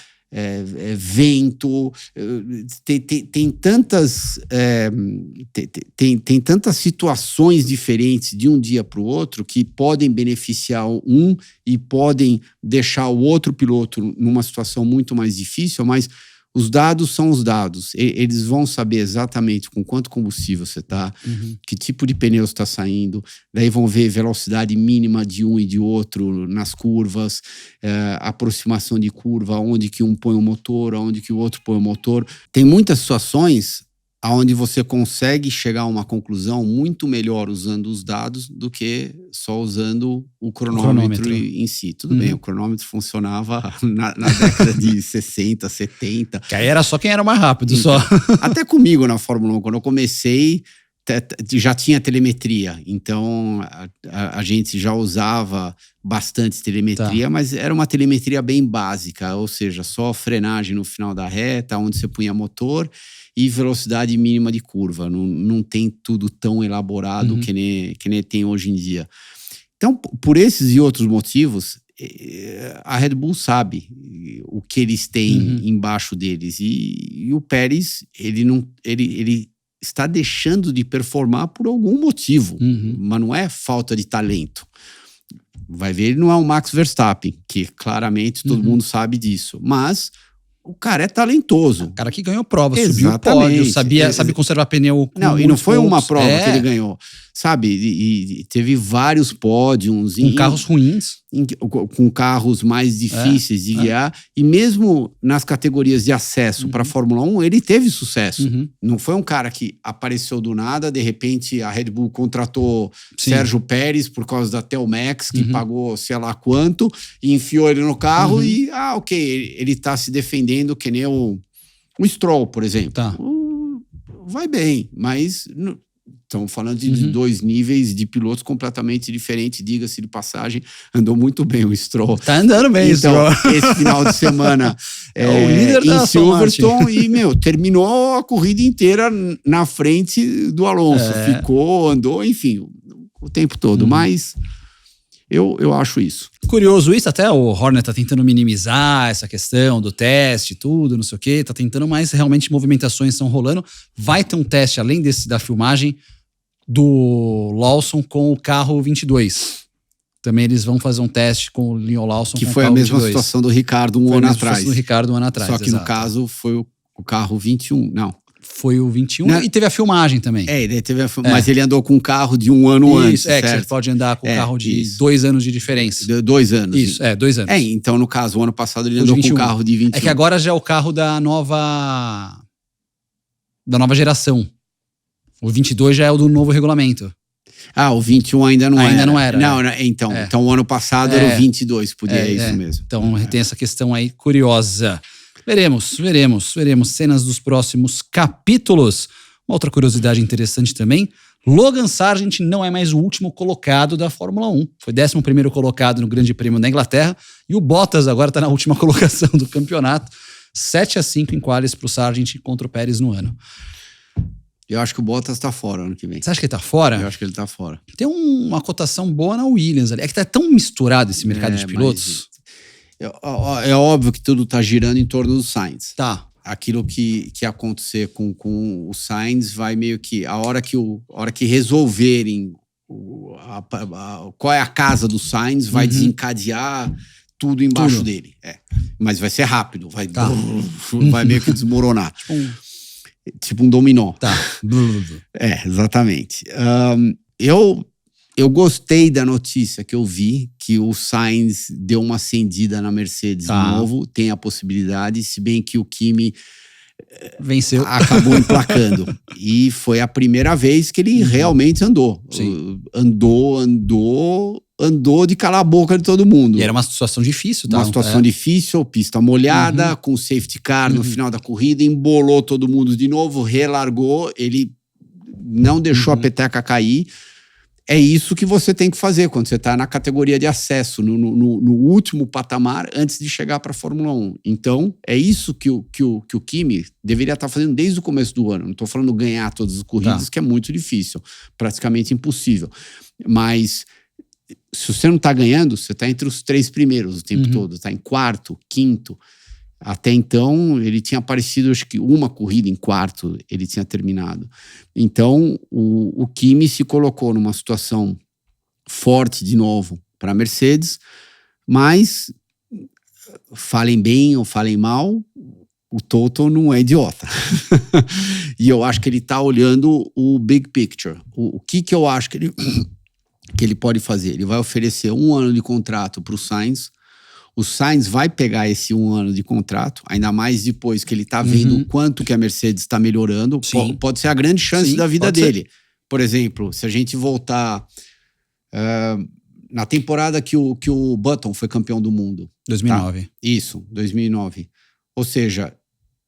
vento, tem tantas situações diferentes de um dia para o outro que podem beneficiar um e podem deixar o outro piloto numa situação muito mais difícil, mas os dados são os dados. Eles vão saber exatamente com quanto combustível você está, que tipo de pneu está saindo, daí vão ver velocidade mínima de um e de outro nas curvas, aproximação de curva, onde que um põe o motor, onde que o outro põe o motor. Tem muitas situações onde você consegue chegar a uma conclusão muito melhor usando os dados do que só usando o cronômetro em si. Tudo bem, o cronômetro funcionava na década de 60, 70. Que aí era só quem era mais rápido, então, só. Até comigo na Fórmula 1, quando eu comecei, já tinha telemetria. Então, a gente já usava bastante telemetria, mas era uma telemetria bem básica, ou seja, só frenagem no final da reta, onde você punha motor e velocidade mínima de curva. Não tem tudo tão elaborado que nem tem hoje em dia. Então, por esses e outros motivos, a Red Bull sabe o que eles têm embaixo deles. E o Pérez, ele está deixando de performar por algum motivo, mas não é falta de talento. Vai ver, ele não é um Max Verstappen, que claramente todo mundo sabe disso, mas o cara é talentoso. O cara que ganhou prova, subiu o pódio, sabe conservar pneu. E não foi uma prova que ele ganhou, sabe? E teve vários pódios. Com carros ruins. Com carros mais difíceis de guiar. E mesmo nas categorias de acesso para a Fórmula 1, ele teve sucesso. Não foi um cara que apareceu do nada, de repente a Red Bull contratou Sérgio Pérez por causa da Telmax, que pagou sei lá quanto, e enfiou ele no carro e, ele tá se defendendo que nem o Stroll, por exemplo. Tá. Vai bem, mas estamos falando de dois níveis de pilotos completamente diferentes, diga-se de passagem. Andou muito bem o Stroll. Tá andando bem, então, o Stroll. Esse final de semana o líder em Silverstone e, terminou a corrida inteira na frente do Alonso. Ficou, andou, enfim, o tempo todo. Mas eu acho isso. Curioso isso, até o Horner tá tentando minimizar essa questão do teste, tudo, não sei o quê, tá tentando, mas realmente movimentações estão rolando. Vai ter um teste, além da filmagem, do Lawson com o carro 22. Também eles vão fazer um teste com o Liam Lawson que com foi o carro 22. A mesma situação do Ricardo um ano atrás. Só que exato. No caso foi o carro 21, não. Foi o 21 e teve a filmagem também. Ele teve mas ele andou com um carro de um ano antes. Que você pode andar com um carro de 2 anos de diferença. 2 anos. Isso, 2 anos. Então no caso, o ano passado ele andou com um carro de 21. É que agora já é o carro da nova geração. O 22 já é o do novo regulamento. O 21 ainda não era. Ainda não era. Não, então o ano passado era o 22, podia isso mesmo. Então tem essa questão aí curiosa. Veremos cenas dos próximos capítulos. Uma outra curiosidade interessante também, Logan Sargeant não é mais o último colocado da Fórmula 1. Foi 11º colocado no Grande Prêmio da Inglaterra e o Bottas agora está na última colocação do campeonato. 7-5 em qualis para o Sargeant contra o Pérez no ano. Eu acho que o Bottas tá fora ano que vem. Você acha que ele tá fora? Eu acho que ele tá fora. Tem uma cotação boa na Williams ali. É que tá tão misturado esse mercado de pilotos. É óbvio que tudo tá girando em torno do Sainz. Tá. Aquilo que acontecer com o Sainz vai meio que... A hora que resolverem qual é a casa do Sainz, vai desencadear tudo embaixo dele. Mas vai ser rápido. Vai meio que desmoronar. Tipo um dominó. Tá. Exatamente. Eu gostei da notícia que eu vi, que o Sainz deu uma acendida na Mercedes de novo, tem a possibilidade, se bem que o Kimi venceu, acabou emplacando. E foi a primeira vez que ele realmente andou. Sim. Andou andou de calar a boca de todo mundo. E era uma situação difícil, tá? Uma situação difícil, pista molhada, com safety car no final da corrida, embolou todo mundo de novo, relargou, ele não deixou a peteca cair. É isso que você tem que fazer quando você está na categoria de acesso, no último patamar, antes de chegar para a Fórmula 1. Então, é isso que o Kimi deveria estar fazendo desde o começo do ano. Não estou falando ganhar todas as corridas, que é muito difícil, praticamente impossível. Mas se você não está ganhando, você está entre os 3 primeiros o tempo todo. Está em 4º, 5º. Até então, ele tinha aparecido, acho que uma corrida em 4º, ele tinha terminado. Então, o Kimi se colocou numa situação forte de novo para a Mercedes, mas, falem bem ou falem mal, o Toto não é idiota. E eu acho que ele está olhando o big picture. O que eu acho que ele pode fazer? Ele vai oferecer 1 ano de contrato para o Sainz. O Sainz vai pegar esse 1 ano de contrato, ainda mais depois que ele está vendo o quanto que a Mercedes está melhorando. Pode ser a grande chance da vida dele. Por exemplo, se a gente voltar na temporada que o Button foi campeão do mundo. 2009. Tá? Isso, 2009. Ou seja,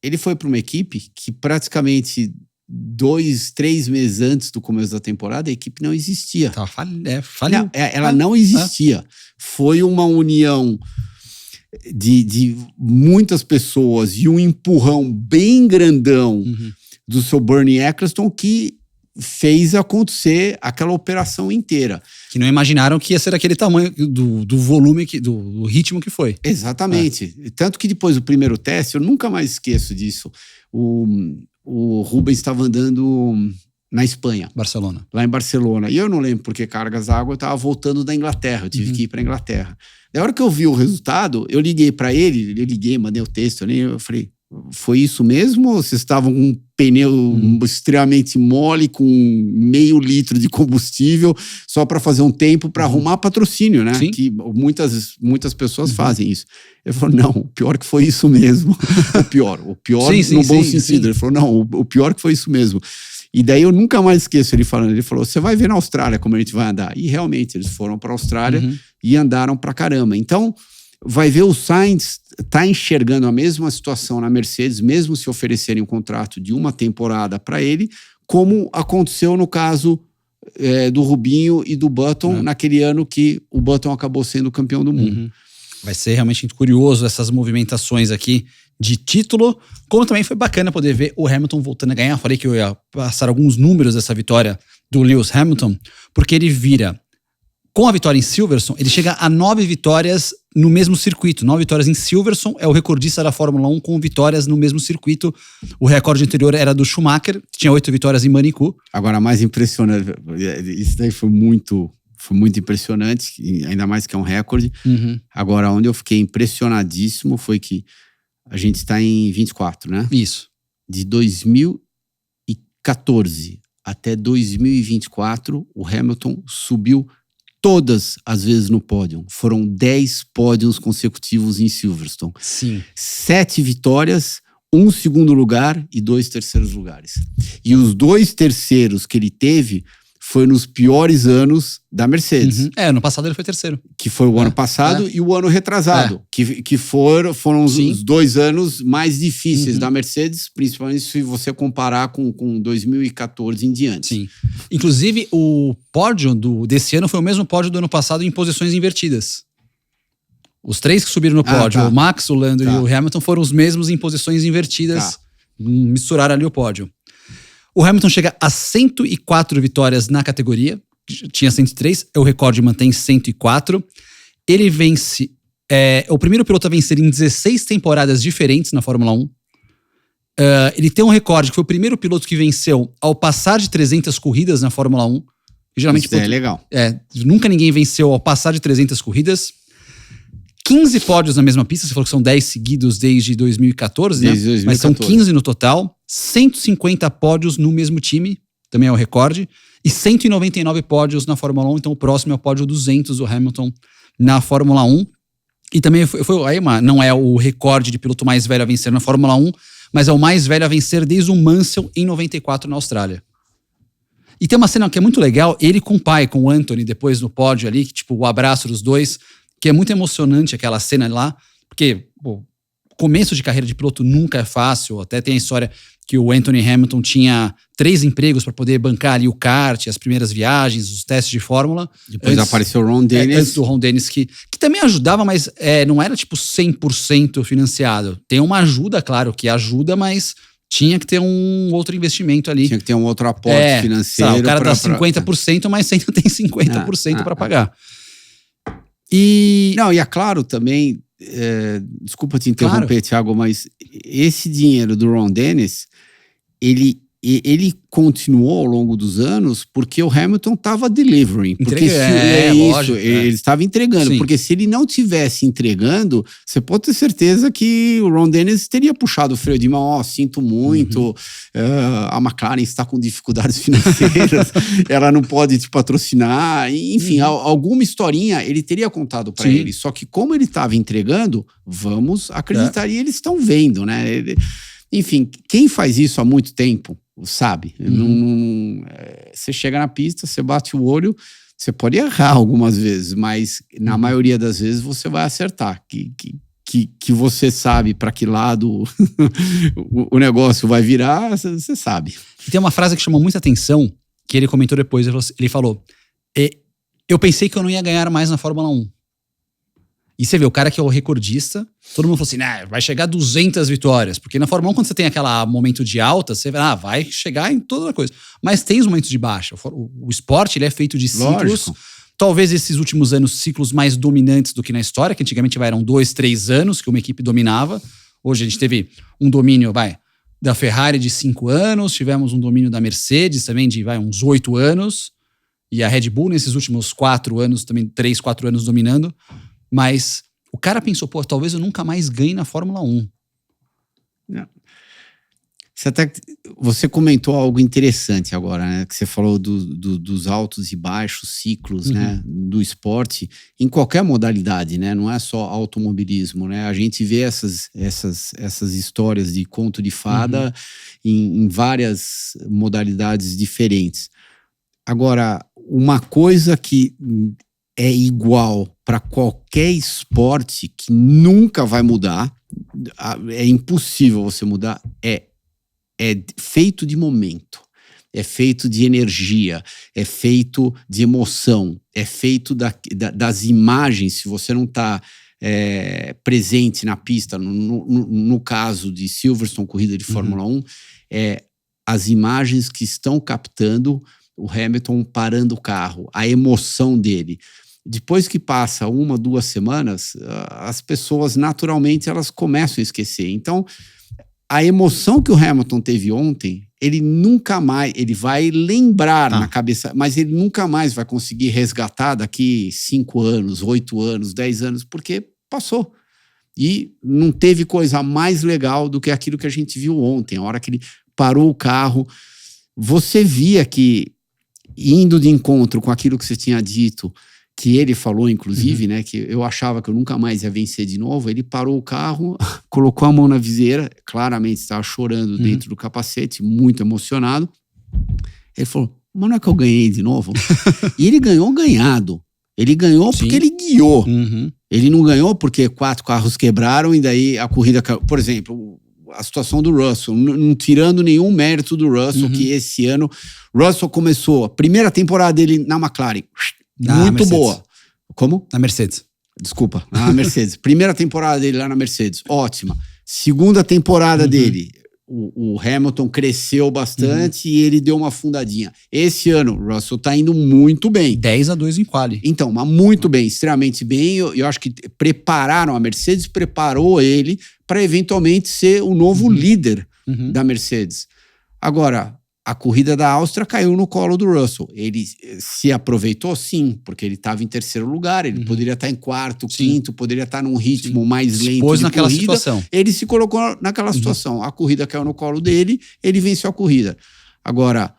ele foi para uma equipe que praticamente 2, 3 meses antes do começo da temporada, a equipe não existia. Faliu. Ela não existia. Foi uma união de muitas pessoas e um empurrão bem grandão do seu Bernie Eccleston que fez acontecer aquela operação inteira. Que não imaginaram que ia ser aquele tamanho do volume, do ritmo que foi. Exatamente. Tanto que depois do primeiro teste, eu nunca mais esqueço disso, o Rubens estava andando na Espanha. Barcelona. Lá em Barcelona. E eu não lembro porque cargas d'água, eu estava voltando da Inglaterra, eu tive que ir para a Inglaterra. Na hora que eu vi o resultado, eu liguei para ele, mandei o texto, eu falei, foi isso mesmo? Ou vocês estavam com um pneu extremamente mole, com meio litro de combustível, só para fazer um tempo para arrumar patrocínio, né? Sim. Que muitas pessoas fazem isso. Ele falou, não, o pior que foi isso mesmo. O pior no bom sentido. Ele falou, não, o pior que foi isso mesmo. E daí eu nunca mais esqueço ele falando, ele falou, você vai ver na Austrália como a gente vai andar. E realmente, eles foram para a Austrália e andaram pra caramba. Então, vai ver o Sainz tá enxergando a mesma situação na Mercedes, mesmo se oferecerem um contrato de 1 temporada para ele, como aconteceu no caso do Rubinho e do Button, naquele ano que o Button acabou sendo campeão do mundo. Vai ser realmente muito curioso essas movimentações aqui de título, como também foi bacana poder ver o Hamilton voltando a ganhar. Eu falei que eu ia passar alguns números dessa vitória do Lewis Hamilton, porque ele vira, com a vitória em Silverstone, ele chega a 9 vitórias no mesmo circuito. 9 vitórias em Silverstone, é o recordista da Fórmula 1 com vitórias no mesmo circuito. O recorde anterior era do Schumacher, que tinha 8 vitórias em Manicourt. Agora, mais impressionante, isso daí foi muito impressionante, ainda mais que é um recorde. Agora, onde eu fiquei impressionadíssimo foi que a gente está em 24, né? Isso. De 2014 até 2024, o Hamilton subiu todas as vezes no pódio. Foram 10 pódios consecutivos em Silverstone. Sim. 7 vitórias, 1 segundo lugar e 2 terceiros lugares. E os 2 terceiros que ele teve foi nos piores anos da Mercedes. No passado ele foi terceiro. Que foi o ano passado e o ano retrasado. Que foram os 2 anos mais difíceis da Mercedes, principalmente se você comparar com 2014 em diante. Sim. Inclusive, o pódio desse ano foi o mesmo pódio do ano passado em posições invertidas. Os 3 que subiram no pódio, o Max, o Lando e o Hamilton, foram os mesmos em posições invertidas. Misturaram ali o pódio. O Hamilton chega a 104 vitórias na categoria, tinha 103, o recorde mantém 104. Ele vence, o primeiro piloto a vencer em 16 temporadas diferentes na Fórmula 1. Ele tem um recorde que foi o primeiro piloto que venceu ao passar de 300 corridas na Fórmula 1. Geralmente, isso é legal. Nunca ninguém venceu ao passar de 300 corridas. 15 pódios na mesma pista, você falou que são 10 seguidos desde 2014, né? 2014. Mas são 15 no total. 150 pódios no mesmo time, também é o recorde. E 199 pódios na Fórmula 1, então o próximo é o pódio 200 do Hamilton na Fórmula 1. E também não é o recorde de piloto mais velho a vencer na Fórmula 1, mas é o mais velho a vencer desde o Mansell em 94 na Austrália. E tem uma cena que é muito legal, ele com o pai, com o Anthony, depois no pódio ali, que, tipo, o abraço dos dois, que é muito emocionante aquela cena lá, porque, pô, começo de carreira de piloto nunca é fácil, até tem a história que o Anthony Hamilton tinha 3 empregos para poder bancar ali o kart, as primeiras viagens, os testes de fórmula. Depois apareceu o Ron Dennis. Antes do Ron Dennis, que também ajudava, mas não era tipo 100% financiado. Tem uma ajuda, claro, que ajuda, mas tinha que ter um outro investimento ali. Tinha que ter um outro aporte financeiro. O cara dá 50%, mas ainda tem 50% para pagar. E é claro também, desculpa te interromper, claro, Thiago, mas esse dinheiro do Ron Dennis, ele continuou ao longo dos anos porque o Hamilton estava delivering. Porque lógico, ele estava entregando. Sim. Porque se ele não tivesse entregando, você pode ter certeza que o Ron Dennis teria puxado o freio de mão. Sinto muito, a McLaren está com dificuldades financeiras, ela não pode te patrocinar. Enfim, alguma historinha ele teria contado para ele. Só que como ele estava entregando, vamos acreditar. E eles estão vendo, né? Enfim, quem faz isso há muito tempo, sabe? Você chega na pista, você bate o olho, você pode errar algumas vezes, mas na maioria das vezes você vai acertar. Que você sabe para que lado o negócio vai virar, você sabe. E tem uma frase que chamou muita atenção, que ele comentou depois, ele falou, eu pensei que eu não ia ganhar mais na Fórmula 1. E você vê, o cara que é o recordista, todo mundo falou assim, vai chegar a 200 vitórias. Porque na Fórmula 1, quando você tem aquele momento de alta, você vai chegar em toda coisa. Mas tem os momentos de baixa. O esporte, ele é feito de ciclos. Lógico. Talvez esses últimos anos, ciclos mais dominantes do que na história, que antigamente eram 2, 3 anos que uma equipe dominava. Hoje a gente teve um domínio, da Ferrari de 5 anos, tivemos um domínio da Mercedes também de, uns 8 anos. E a Red Bull nesses últimos 4 anos, também 3, 4 anos dominando. Mas o cara pensou, talvez eu nunca mais ganhe na Fórmula 1. Você comentou algo interessante agora, né? Que você falou dos altos e baixos ciclos, né? Do esporte, em qualquer modalidade, né? Não é só automobilismo, né? A gente vê essas histórias de conto de fada em várias modalidades diferentes. Agora, uma coisa que é igual para qualquer esporte, que nunca vai mudar, é impossível você mudar, é feito de momento, é feito de energia, é feito de emoção, é feito das imagens. Se você não está presente na pista, no caso de Silverstone, corrida de Fórmula 1, as imagens que estão captando o Hamilton parando o carro, a emoção dele. Depois que passa 1, 2 semanas, as pessoas naturalmente elas começam a esquecer. Então, a emoção que o Hamilton teve ontem, ele nunca mais, ele vai lembrar na cabeça, mas ele nunca mais vai conseguir resgatar daqui 5 anos, 8 anos, 10 anos, porque passou. E não teve coisa mais legal do que aquilo que a gente viu ontem, a hora que ele parou o carro. Você via que, indo de encontro com aquilo que você tinha dito, que ele falou, inclusive, né, que eu achava que eu nunca mais ia vencer de novo, ele parou o carro, colocou a mão na viseira, claramente estava chorando dentro do capacete, muito emocionado. Ele falou, mas não é que eu ganhei de novo? E ele ganhou ganhado. Ele ganhou porque ele guiou. Ele não ganhou porque 4 carros quebraram e daí a corrida... Por exemplo, a situação do Russell, não tirando nenhum mérito do Russell, que esse ano... Russell começou a primeira temporada dele na McLaren... muito boa. Como? Na Mercedes. Desculpa, na Mercedes. Primeira temporada dele lá na Mercedes, ótima. Segunda temporada dele, o Hamilton cresceu bastante e ele deu uma afundadinha. Esse ano, o Russell tá indo muito bem. 10-2 em quali. Então, mas muito bem, extremamente bem. Eu acho que prepararam, a Mercedes preparou ele para eventualmente ser o novo líder da Mercedes. Agora, a corrida da Áustria caiu no colo do Russell. Ele se aproveitou, sim, porque ele estava em terceiro lugar, ele poderia estar em quarto, quinto, poderia estar num ritmo mais lento expôs de naquela corrida. Situação. Ele se colocou naquela situação. A corrida caiu no colo dele, ele venceu a corrida. Agora,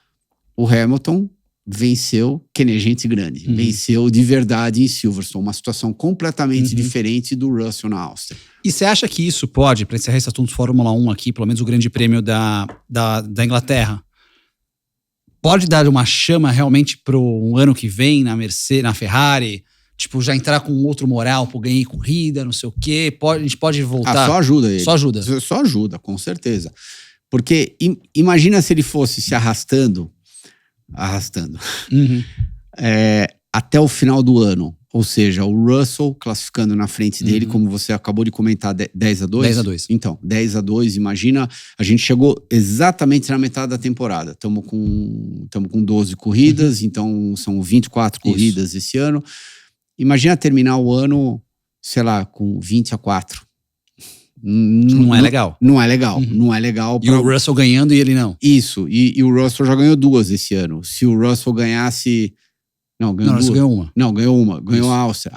o Hamilton venceu que nem gente grande. Venceu de verdade em Silverstone. Uma situação completamente diferente do Russell na Áustria. E você acha que isso pode, para encerrar esse assunto Fórmula 1 aqui, pelo menos o grande prêmio da Inglaterra, pode dar uma chama realmente pro um ano que vem na Mercedes, na Ferrari? Tipo, já entrar com outro moral, pô, ganhei corrida, não sei o quê. A gente pode voltar. Só ajuda ele. Só ajuda. Só ajuda, com certeza. Porque imagina se ele fosse se arrastando até o final do ano. Ou seja, o Russell classificando na frente dele, como você acabou de comentar, 10-2? 10-2. Então, 10-2, imagina, a gente chegou exatamente na metade da temporada. Estamos com 12 corridas, então são 24 corridas esse ano. Imagina terminar o ano, sei lá, com 20-4. Não é legal. Não é legal. Não é legal. E o Russell ganhando e ele não. Isso. E o Russell já ganhou 2 esse ano. Se o Russell ganhasse... Não, ganhou 2. Ganhou uma. Não, ganhou uma. Ganhou a Áustria.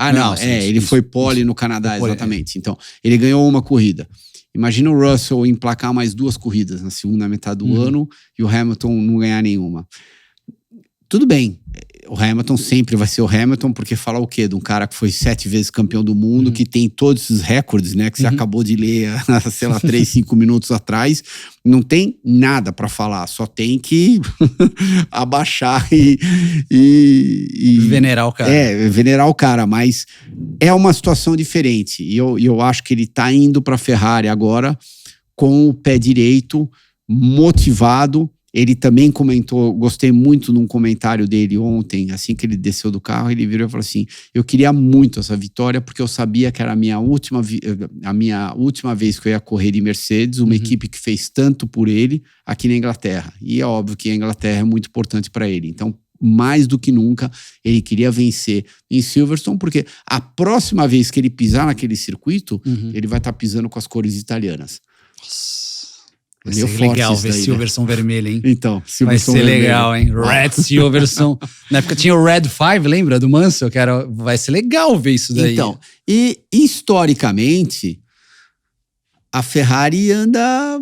Ele foi pole no Canadá, exatamente. Então, ele ganhou uma corrida. Imagina o Russell emplacar mais 2 corridas na segunda metade do ano e o Hamilton não ganhar nenhuma. Tudo bem. O Hamilton sempre vai ser o Hamilton, porque fala o quê? De um cara que foi 7 vezes campeão do mundo, que tem todos esses recordes, né? Que você acabou de ler, sei lá, 3, 5 minutos atrás. Não tem nada pra falar, só tem que abaixar e venerar o cara. Venerar o cara, mas é uma situação diferente. E eu acho que ele tá indo pra Ferrari agora com o pé direito, motivado. Ele também comentou, gostei muito de um comentário dele ontem, assim que ele desceu do carro, ele virou e falou assim, eu queria muito essa vitória porque eu sabia que era a minha última vez que eu ia correr de Mercedes, uma equipe que fez tanto por ele aqui na Inglaterra. E é óbvio que a Inglaterra é muito importante para ele. Então, mais do que nunca, ele queria vencer em Silverstone, porque a próxima vez que ele pisar naquele circuito, ele vai estar pisando com as cores italianas. Nossa. Vai ser legal ver Silverstone vermelho, hein? Então, Silverstone vai ser legal, hein? Red Silverstone. Na época tinha o Red 5, lembra? Do Mansell, que era... Vai ser legal ver isso daí. Então, e historicamente, a Ferrari anda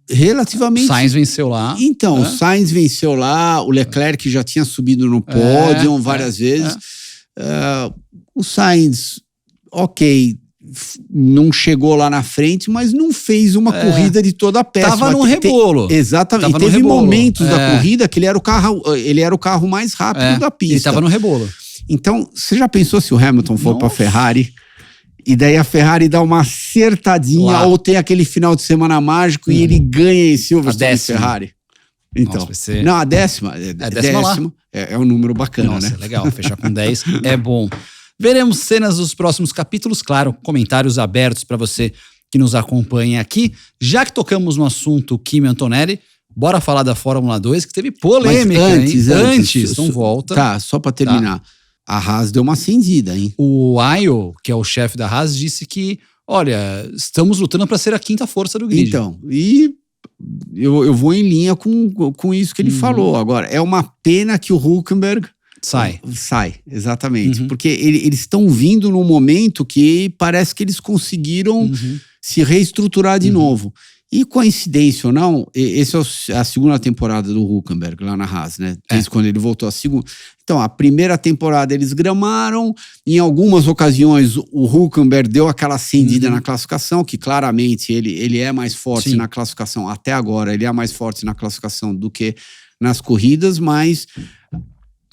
relativamente... Sainz venceu lá. Então, o Sainz venceu lá, o Leclerc já tinha subido no pódio várias vezes. O Sainz, ok, não chegou lá na frente, mas não fez uma corrida de toda a péssima. Tava no rebolo. Exatamente. Tava e teve momentos da corrida que ele era o carro mais rápido da pista. Ele tava no rebolo. Então, você já pensou se o Hamilton for pra Ferrari e daí a Ferrari dá uma acertadinha ou tem aquele final de semana mágico e ele ganha em Silverstone Ferrari? Então, nossa, vai ser... Não, a décima. A décima é um número bacana, nossa, né? Legal, fechar com 10 é bom. Veremos cenas dos próximos capítulos, claro, comentários abertos para você que nos acompanha aqui. Já que tocamos no assunto Kimi Antonelli, bora falar da Fórmula 2, que teve polêmica, antes, então volta. Tá, só para terminar. A Haas deu uma acendida, hein? O Ayo, que é o chefe da Haas, disse que, olha, estamos lutando para ser a 5ª força do grid. Então, e eu vou em linha com isso que ele falou. Agora, é uma pena que o Hülkenberg Sai, exatamente. Porque eles estão vindo num momento que parece que eles conseguiram se reestruturar de novo. E coincidência ou não, essa é a segunda temporada do Hülkenberg lá na Haas, né? Desde quando ele voltou a segunda. Então, a primeira temporada eles gramaram, em algumas ocasiões o Hülkenberg deu aquela acendida na classificação, que claramente ele é mais forte na classificação, até agora ele é mais forte na classificação do que nas corridas, mas...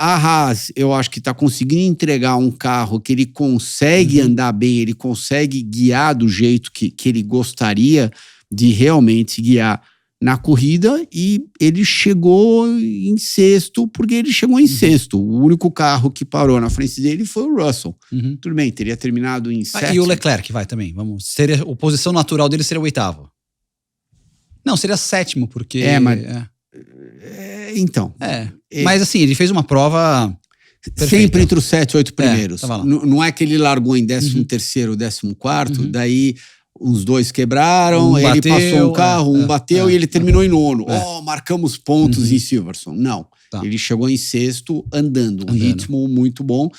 A Haas, eu acho que está conseguindo entregar um carro que ele consegue andar bem, ele consegue guiar do jeito que ele gostaria de realmente guiar na corrida, e ele chegou em sexto, porque ele chegou em sexto. O único carro que parou na frente dele foi o Russell. Tudo bem, teria terminado em sétimo. E o Leclerc vai também, a posição natural dele seria o 8º. Não, seria 7º, porque... Então. Mas assim, ele fez uma prova perfeita. Sempre entre os 7 e 8 primeiros. Não é que ele largou em 13º, 14º, daí os dois quebraram, ele passou um carro, bateu e ele terminou em 9º. Marcamos pontos em Silverstone. Não, ele chegou em sexto andando. Um ritmo muito bom.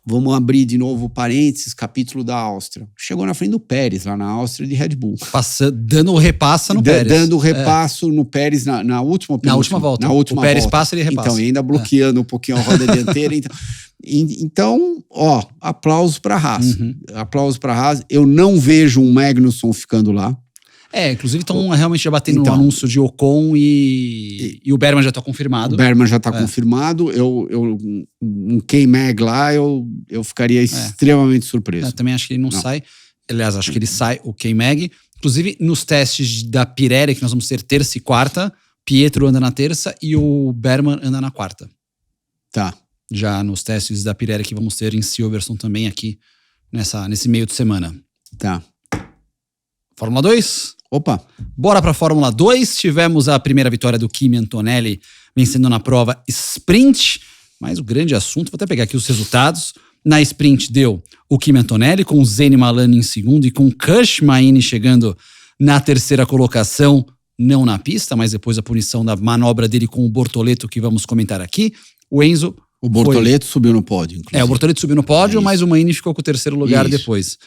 Vamos abrir de novo parênteses, capítulo da Áustria. Chegou na frente do Pérez, lá na Áustria, de Red Bull. Dando o repasso no Pérez. Dando o repasso no Pérez na última volta. O Pérez passa, ele repassa. Então, ainda bloqueando um pouquinho a roda dianteira. Então, aplausos para a Haas. Aplausos para a Haas. Eu não vejo um Magnussen ficando lá. Inclusive estão realmente já batendo no anúncio de Ocon e o Berman já está confirmado. O Berman já está confirmado. Um K-Mag lá, eu ficaria extremamente surpreso. Eu também acho que ele não sai. Aliás, acho que ele sai, o K-Mag. Inclusive, nos testes da Pirelli, que nós vamos ter terça e quarta, Pietro anda na terça e o Berman anda na quarta. Tá. Já nos testes da Pirelli que vamos ter em Silverstone também aqui nesse meio de semana. Tá. Fórmula 2? Opa! Bora pra Fórmula 2. Tivemos a primeira vitória do Kimi Antonelli vencendo na prova sprint. Mas o grande assunto, vou até pegar aqui os resultados. Na sprint deu o Kimi Antonelli com o Zeni Malani em segundo e com o Kush Maini chegando na terceira colocação, não na pista, mas depois a punição da manobra dele com o Bortoleto que vamos comentar aqui. O Enzo... O Bortoleto subiu no pódio, inclusive. O Bortoleto subiu no pódio, mas o Maini ficou com o terceiro lugar depois,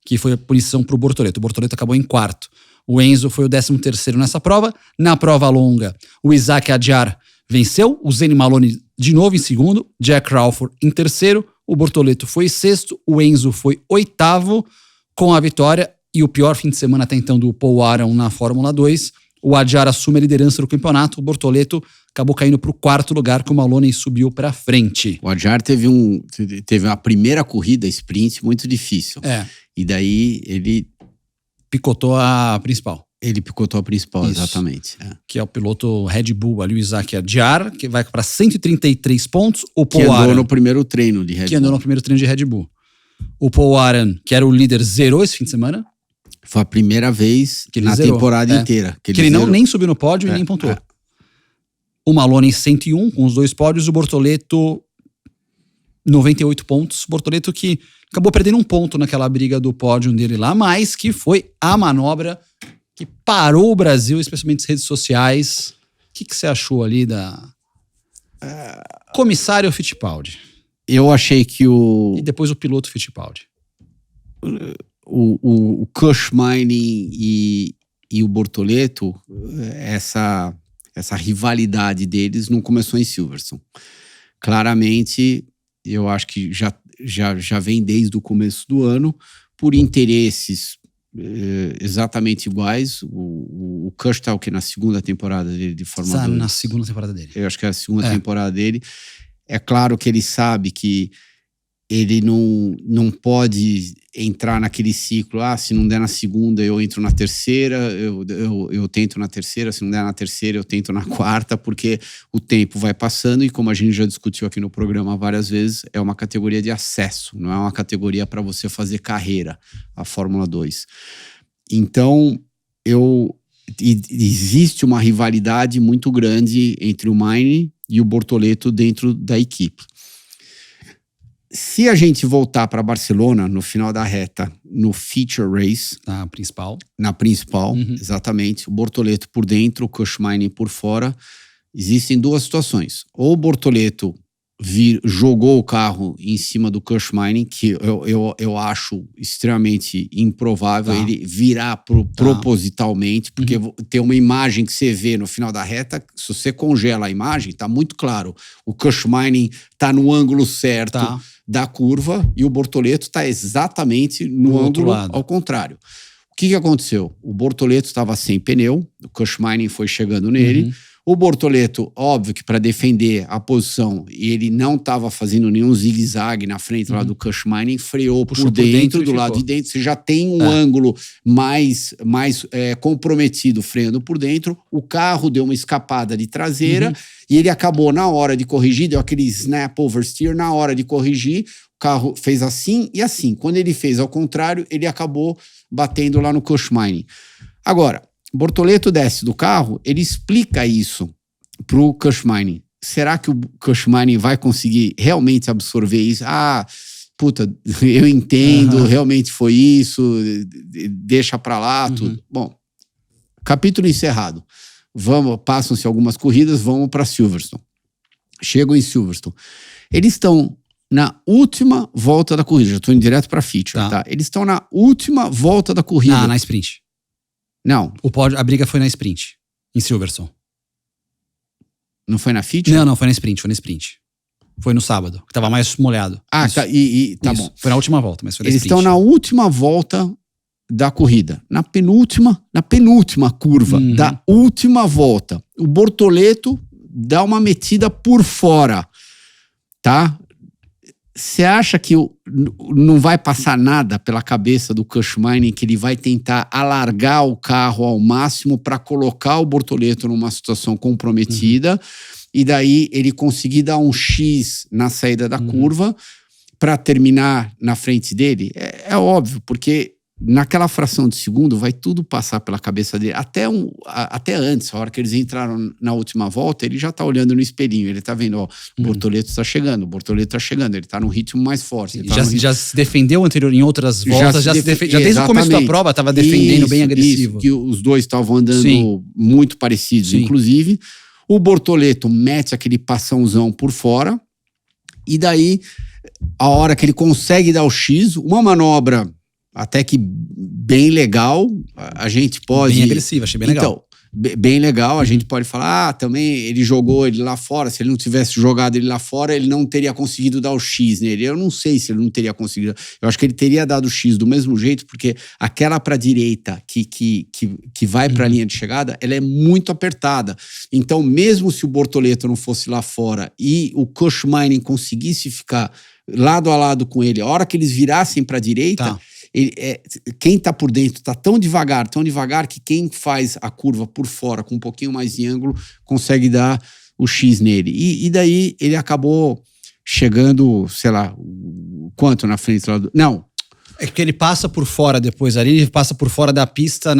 que foi a punição pro Bortoleto. O Bortoleto acabou em quarto. O Enzo foi o 13º nessa prova. Na prova longa, o Isaac Adjar venceu, o Zeni Maloney de novo em segundo, Jack Crawford em terceiro, o Bortoleto foi sexto, o Enzo foi oitavo com a vitória e o pior fim de semana até então do Paul Aron na Fórmula 2. O Adjar assume a liderança do campeonato, o Bortoleto acabou caindo para o quarto lugar, que o Maloney subiu para frente. O Adjar teve uma primeira corrida sprint muito difícil. E daí ele... picotou a principal. Ele picotou a principal, isso. Exatamente. Que é o piloto Red Bull ali, o Isaac Adjar, que vai para 133 pontos. O Paul que andou Aron, no primeiro treino de Red Bull. Que andou no primeiro treino de Red Bull. O Paul Aron, que era o líder, zerou esse fim de semana. Foi a primeira vez que na zerou. Temporada inteira. Que ele nem subiu no pódio e nem pontuou. O Maloney 101 com os 2 pódios, o Bortoleto 98 pontos. O Bortoleto que acabou perdendo um ponto naquela briga do pódio dele lá, mas que foi a manobra que parou o Brasil, especialmente nas redes sociais. O que você achou ali da comissário Fittipaldi? Eu achei que E depois o piloto Fittipaldi. O Kush Maini e o Bortoleto, essa rivalidade deles não começou em Silverstone. Claramente, eu acho que já vem desde o começo do ano, por interesses exatamente iguais. O Kush tá na segunda temporada dele de Fórmula 2. Na segunda temporada dele. Eu acho que é a segunda temporada dele. É claro que ele sabe que ele não pode entrar naquele ciclo, se não der na segunda eu entro na terceira, eu tento na terceira, se não der na terceira eu tento na quarta, porque o tempo vai passando e como a gente já discutiu aqui no programa várias vezes, é uma categoria de acesso, não é uma categoria para você fazer carreira, a Fórmula 2. Então, existe uma rivalidade muito grande entre o Maini e o Bortoleto dentro da equipe. Se a gente voltar para Barcelona no final da reta, no feature race... Na principal, exatamente. O Bortoleto por dentro, o Kush Maini por fora. Existem 2 situações. Ou o Bortoleto jogou o carro em cima do Kush Maini, que eu acho extremamente improvável ele virar propositalmente, porque tem uma imagem que você vê no final da reta, se você congela a imagem, tá muito claro. O Kush Maini tá no ângulo certo da curva e o Bortoleto tá exatamente no ângulo ao contrário. O que aconteceu? O Bortoleto estava sem pneu, o Kush Maini foi chegando nele. O Bortoleto, óbvio que para defender a posição, ele não estava fazendo nenhum zigue-zague na frente lá do Kush Maini, freou por dentro do lado de dentro. Você já tem um ângulo mais comprometido freando por dentro. O carro deu uma escapada de traseira e ele acabou na hora de corrigir, deu aquele snap oversteer, na hora de corrigir, o carro fez assim e assim. Quando ele fez ao contrário, ele acabou batendo lá no Kush Maini. Agora, Bortoleto desce do carro, ele explica isso pro Kush Maini. Será que o Kush Maini vai conseguir realmente absorver isso? Eu entendo, realmente foi isso, deixa pra lá, tudo. Bom, capítulo encerrado. Passam-se algumas corridas, vamos para Silverstone. Chegam em Silverstone. Eles estão na última volta da corrida, já estou indo direto para feature, tá? Eles estão na última volta da corrida. Na sprint. Não. A briga foi na sprint, em Silverstone. Não foi na feature? Não, foi na sprint. Foi no sábado, que tava mais molhado. Tá bom. Foi na última volta, mas foi na Eles sprint. estão na última volta da corrida. Na penúltima curva da última volta, o Bortoleto dá uma metida por fora, tá? Você acha que não vai passar nada pela cabeça do Cushmine, que ele vai tentar alargar o carro ao máximo para colocar o Bortoleto numa situação comprometida e daí ele conseguir dar um X na saída da curva para terminar na frente dele? É óbvio, porque naquela fração de segundo vai tudo passar pela cabeça dele. Até antes, a hora que eles entraram na última volta, ele já tá olhando no espelhinho, ele tá vendo, ó, o Bortoleto tá chegando, ele tá num ritmo mais forte. Já se defendeu em outras voltas, já desde o começo da prova tava defendendo bem agressivo. Isso, que os dois estavam andando muito parecidos, inclusive. O Bortoleto mete aquele passãozão por fora, e daí, a hora que ele consegue dar o X, uma manobra até que bem legal, a gente pode... Bem agressivo, achei bem legal. Então, bem legal, a gente pode falar, também ele jogou ele lá fora, se ele não tivesse jogado ele lá fora, ele não teria conseguido dar o X nele. Eu não sei se ele não teria conseguido. Eu acho que ele teria dado o X do mesmo jeito, porque aquela para a direita que vai para a linha de chegada, ela é muito apertada. Então, mesmo se o Bortoleto não fosse lá fora e o Cushmine conseguisse ficar lado a lado com ele, a hora que eles virassem para a direita... quem tá por dentro tá tão devagar que quem faz a curva por fora com um pouquinho mais de ângulo consegue dar o X nele. E daí ele acabou chegando, sei lá, quanto na frente lá do... Não. É que ele passa por fora depois ali, ele passa por fora da pista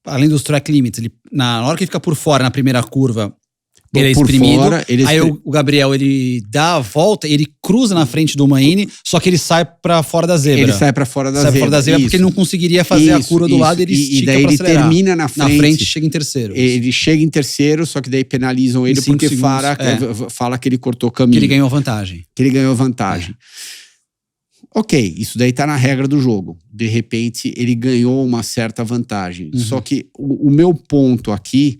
além dos track limits. Na hora que ele fica por fora na primeira curva, ele é exprimido, aí o Gabriel, ele dá a volta, ele cruza na frente do Maine, só que ele sai pra fora da zebra. Ele sai pra fora da zebra. Porque ele não conseguiria fazer a curva do lado, ele estica pra acelerar. E daí ele termina na frente. Chega em terceiro. Ele chega em terceiro, só que daí penalizam ele porque fala que ele cortou caminho. Que ele ganhou vantagem. Ok, isso daí tá na regra do jogo. De repente, ele ganhou uma certa vantagem. Só que o meu ponto aqui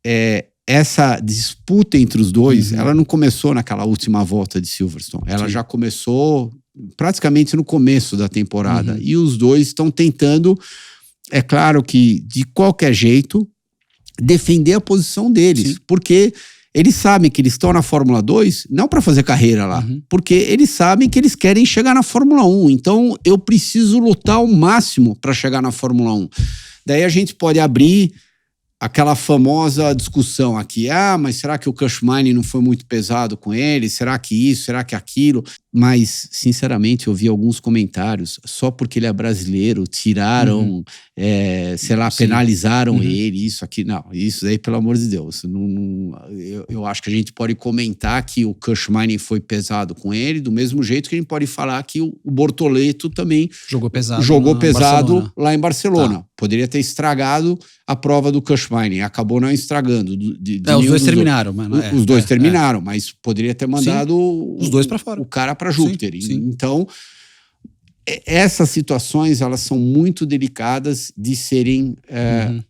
é... Essa disputa entre os dois, ela não começou naquela última volta de Silverstone. Ela já começou praticamente no começo da temporada. E os dois estão tentando, é claro que de qualquer jeito, defender a posição deles. Porque eles sabem que eles estão na Fórmula 2 não para fazer carreira lá. Porque eles sabem que eles querem chegar na Fórmula 1. Então eu preciso lutar ao máximo para chegar na Fórmula 1. Daí a gente pode abrir aquela famosa discussão aqui, mas será que o Cushmine não foi muito pesado com ele? Será que isso? Será que aquilo? Mas, sinceramente, eu vi alguns comentários, só porque ele é brasileiro, tiraram, penalizaram ele, isso aqui. Não, isso aí, pelo amor de Deus. Eu acho que a gente pode comentar que o Cushmine foi pesado com ele, do mesmo jeito que a gente pode falar que o Bortoleto também jogou pesado lá em Barcelona. Poderia ter estragado a prova do Cushmine, acabou não estragando. Os dois terminaram. Os dois terminaram, mas poderia ter mandado os dois para fora. O cara para Júpiter. Então, essas situações, elas são muito delicadas de serem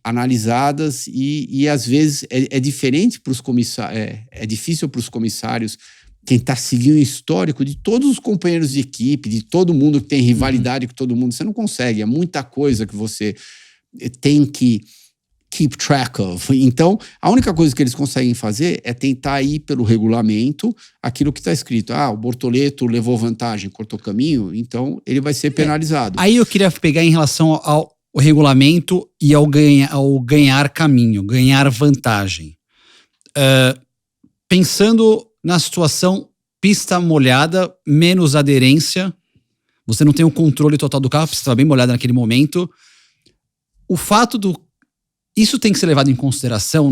analisadas e às vezes é diferente para os comissários, é difícil para os comissários tentar seguir o histórico de todos os companheiros de equipe, de todo mundo que tem rivalidade com todo mundo. Você não consegue, é muita coisa que você tem que keep track of. Então, a única coisa que eles conseguem fazer é tentar ir pelo regulamento aquilo que está escrito. O Bortoleto levou vantagem, cortou caminho, então ele vai ser penalizado. Aí eu queria pegar em relação ao regulamento e ao ganhar caminho, ganhar vantagem. Pensando na situação pista molhada, menos aderência, você não tem o controle total do carro, você estava bem molhado naquele momento. O fato isso tem que ser levado em consideração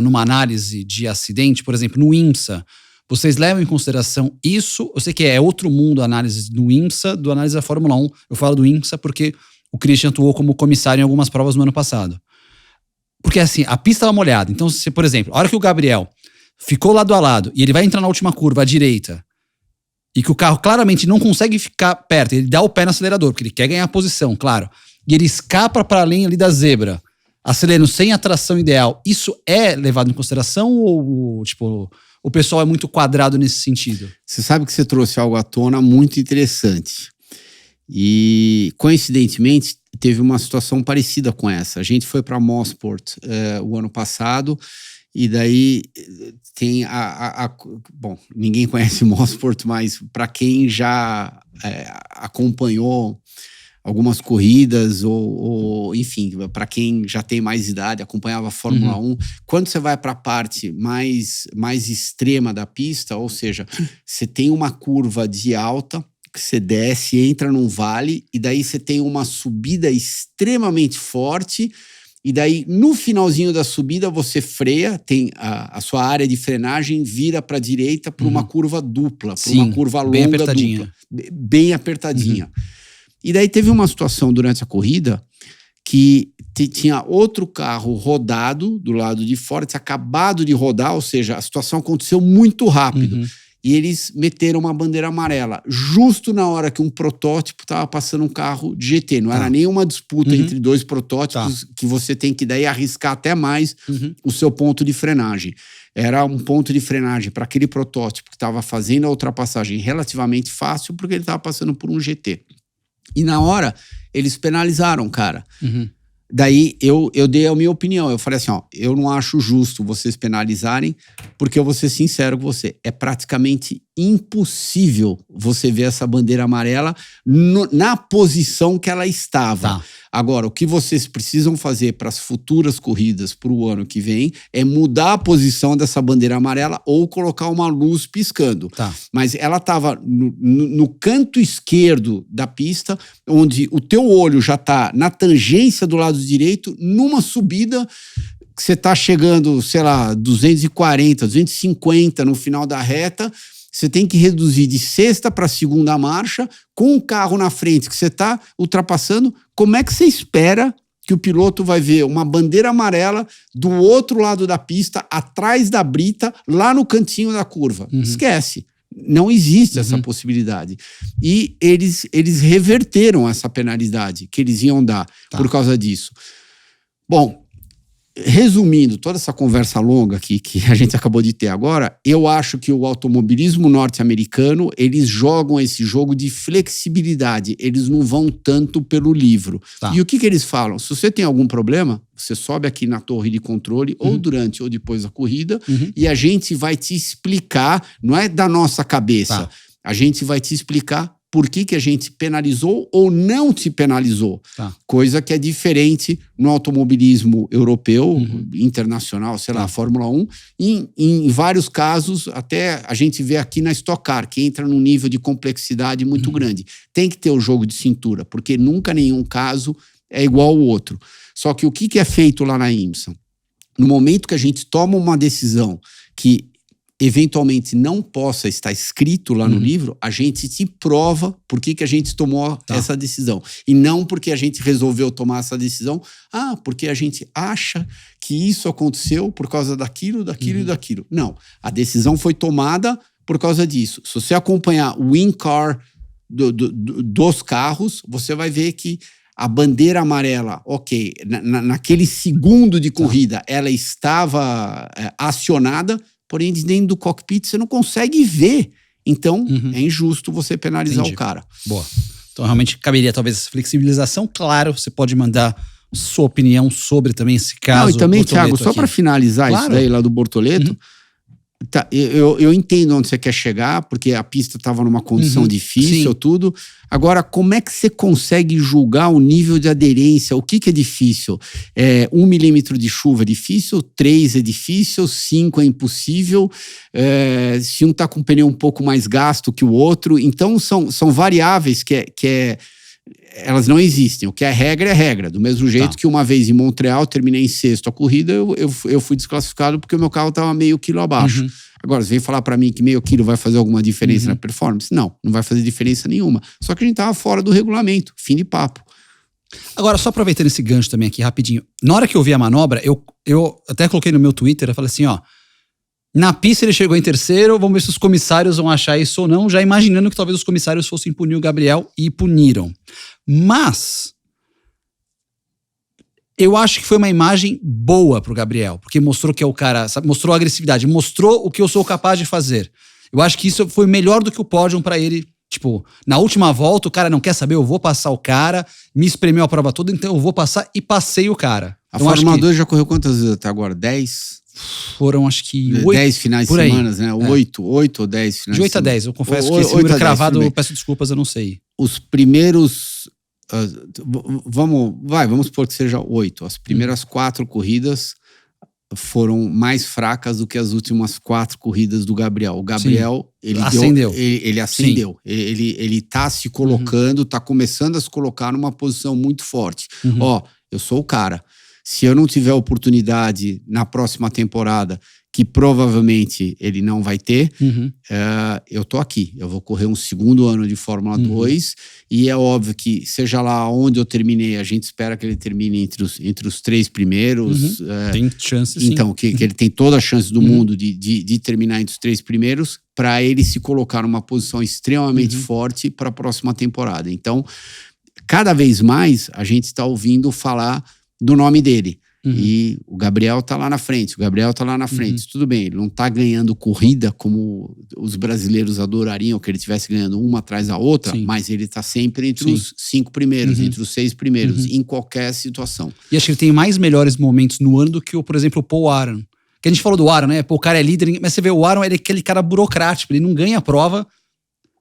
numa análise de acidente, por exemplo, no IMSA. Vocês levam em consideração isso? Eu sei que é outro mundo a análise do IMSA, do análise da Fórmula 1. Eu falo do IMSA porque o Christian atuou como comissário em algumas provas no ano passado. Porque assim, a pista estava molhada. Então, por exemplo, a hora que o Gabriel ficou lado a lado e ele vai entrar na última curva à direita e que o carro claramente não consegue ficar perto, ele dá o pé no acelerador, porque ele quer ganhar a posição, claro. E ele escapa para além ali da zebra, acelerando sem a tração ideal. Isso é levado em consideração ou o pessoal é muito quadrado nesse sentido? Você sabe que você trouxe algo à tona muito interessante. E, coincidentemente, teve uma situação parecida com essa. A gente foi para Mosport o ano passado, e daí tem bom, ninguém conhece Mosport, mas para quem já acompanhou algumas corridas, ou enfim, para quem já tem mais idade, acompanhava a Fórmula 1, quando você vai para a parte mais extrema da pista, ou seja, você tem uma curva de alta, que você desce, entra num vale, e daí você tem uma subida extremamente forte, e daí no finalzinho da subida você freia, tem a sua área de frenagem vira para a direita para uma curva dupla, para uma curva longa, bem apertadinha. dupla, bem apertadinha. E daí teve uma situação durante a corrida que tinha outro carro rodado do lado de fora, tinha acabado de rodar, ou seja, a situação aconteceu muito rápido. E eles meteram uma bandeira amarela, justo na hora que um protótipo estava passando um carro de GT. Não era nenhuma disputa entre dois protótipos que você tem que daí arriscar até mais o seu ponto de frenagem. Era um ponto de frenagem para aquele protótipo que estava fazendo a ultrapassagem relativamente fácil, porque ele estava passando por um GT. E na hora, eles penalizaram, cara. Daí eu dei a minha opinião. Eu falei assim, ó, eu não acho justo vocês penalizarem, porque eu vou ser sincero com você, é praticamente impossível você ver essa bandeira amarela na posição que ela estava. Agora, o que vocês precisam fazer para as futuras corridas para o ano que vem é mudar a posição dessa bandeira amarela ou colocar uma luz piscando. Mas ela estava no canto esquerdo da pista, onde o teu olho já está na tangência do lado direito, numa subida que você está chegando, sei lá, 240, 250 no final da reta. Você tem que reduzir de sexta para segunda marcha, com o carro na frente que você está ultrapassando. Como é que você espera que o piloto vai ver uma bandeira amarela do outro lado da pista, atrás da brita, lá no cantinho da curva? Esquece. Não existe essa possibilidade. E eles reverteram essa penalidade que eles iam dar por causa disso. Bom, resumindo toda essa conversa longa aqui que a gente acabou de ter agora, eu acho que o automobilismo norte-americano, eles jogam esse jogo de flexibilidade, eles não vão tanto pelo livro. E o que eles falam? Se você tem algum problema, você sobe aqui na torre de controle, ou durante ou depois da corrida, e a gente vai te explicar, não é da nossa cabeça, a gente vai te explicar por que a gente penalizou ou não te penalizou. Coisa que é diferente no automobilismo europeu, internacional, sei lá, Fórmula 1. Em vários casos, até a gente vê aqui na Stock Car, que entra num nível de complexidade muito grande. Tem que ter o jogo de cintura, porque nunca nenhum caso é igual ao outro. Só que o que é feito lá na IMSA? No momento que a gente toma uma decisão que eventualmente não possa estar escrito lá no livro, a gente te prova por que a gente tomou essa decisão. E não porque a gente resolveu tomar essa decisão, porque a gente acha que isso aconteceu por causa daquilo e daquilo. Não, a decisão foi tomada por causa disso. Se você acompanhar o in-car dos carros, você vai ver que a bandeira amarela, ok, naquele segundo de corrida, ela estava acionada, porém, dentro do cockpit você não consegue ver. Então, é injusto você penalizar o cara. Boa. Então, realmente, caberia talvez essa flexibilização. Claro, você pode mandar sua opinião sobre também esse caso. Não, e também, Thiago, só para finalizar isso daí lá do Bortoleto, eu entendo onde você quer chegar, porque a pista estava numa condição difícil, tudo. Agora, como é que você consegue julgar o nível de aderência? O que é difícil? 1 milímetro de chuva é difícil, 3 é difícil, 5 é impossível. Se um está com o pneu um pouco mais gasto que o outro. Então, são variáveis que elas não existem. O que é regra. Do mesmo jeito que uma vez em Montreal, terminei em sexto a corrida, eu fui desclassificado porque o meu carro estava meio quilo abaixo. Agora, você vem falar para mim que meio quilo vai fazer alguma diferença na performance? Não vai fazer diferença nenhuma. Só que a gente estava fora do regulamento. Fim de papo. Agora, só aproveitando esse gancho também aqui, rapidinho. Na hora que eu vi a manobra, eu até coloquei no meu Twitter, eu falei assim, na pista ele chegou em terceiro, vamos ver se os comissários vão achar isso ou não, já imaginando que talvez os comissários fossem punir o Gabriel, e puniram. Mas eu acho que foi uma imagem boa pro Gabriel, porque mostrou que é o cara, sabe, mostrou a agressividade, mostrou o que eu sou capaz de fazer. Eu acho que isso foi melhor do que o pódio para ele Tipo, na última volta o cara não quer saber, eu vou passar o cara, me espremeu a prova toda, então eu vou passar e passei o cara. A Então, Fórmula 2 já correu quantas vezes até agora? 10? Foram acho que 10 finais de semanas, né? 8 ou 10 finais de 8 a 10, eu confesso que esse número cravado, eu peço desculpas, eu não sei. Os primeiros... vamos supor que seja 8. As primeiras 4 corridas foram mais fracas do que as últimas 4 corridas do Gabriel. O Gabriel, ele acendeu. Ele acendeu. Ele tá se colocando, tá começando a se colocar numa posição muito forte. Ó, eu sou o cara. Se eu não tiver oportunidade na próxima temporada, que provavelmente ele não vai ter, eu tô aqui. Eu vou correr um segundo ano de Fórmula 2 e é óbvio que, seja lá onde eu terminei, a gente espera que ele termine entre os 3 primeiros. Tem chances, então, que ele tem toda a chance do mundo de terminar entre os 3 primeiros, para ele se colocar numa posição extremamente forte para a próxima temporada. Então, cada vez mais a gente está ouvindo falar do nome dele. E o Gabriel tá lá na frente, Tudo bem, ele não tá ganhando corrida como os brasileiros adorariam que ele estivesse ganhando uma atrás da outra, mas ele tá sempre entre os 5 primeiros, entre os 6 primeiros, em qualquer situação. E acho que ele tem mais melhores momentos no ano do que, por exemplo, o Paul Aron. Que a gente falou do Aron, né? Pô, o cara é líder, mas você vê, o Aron, ele é aquele cara burocrático, ele não ganha a prova.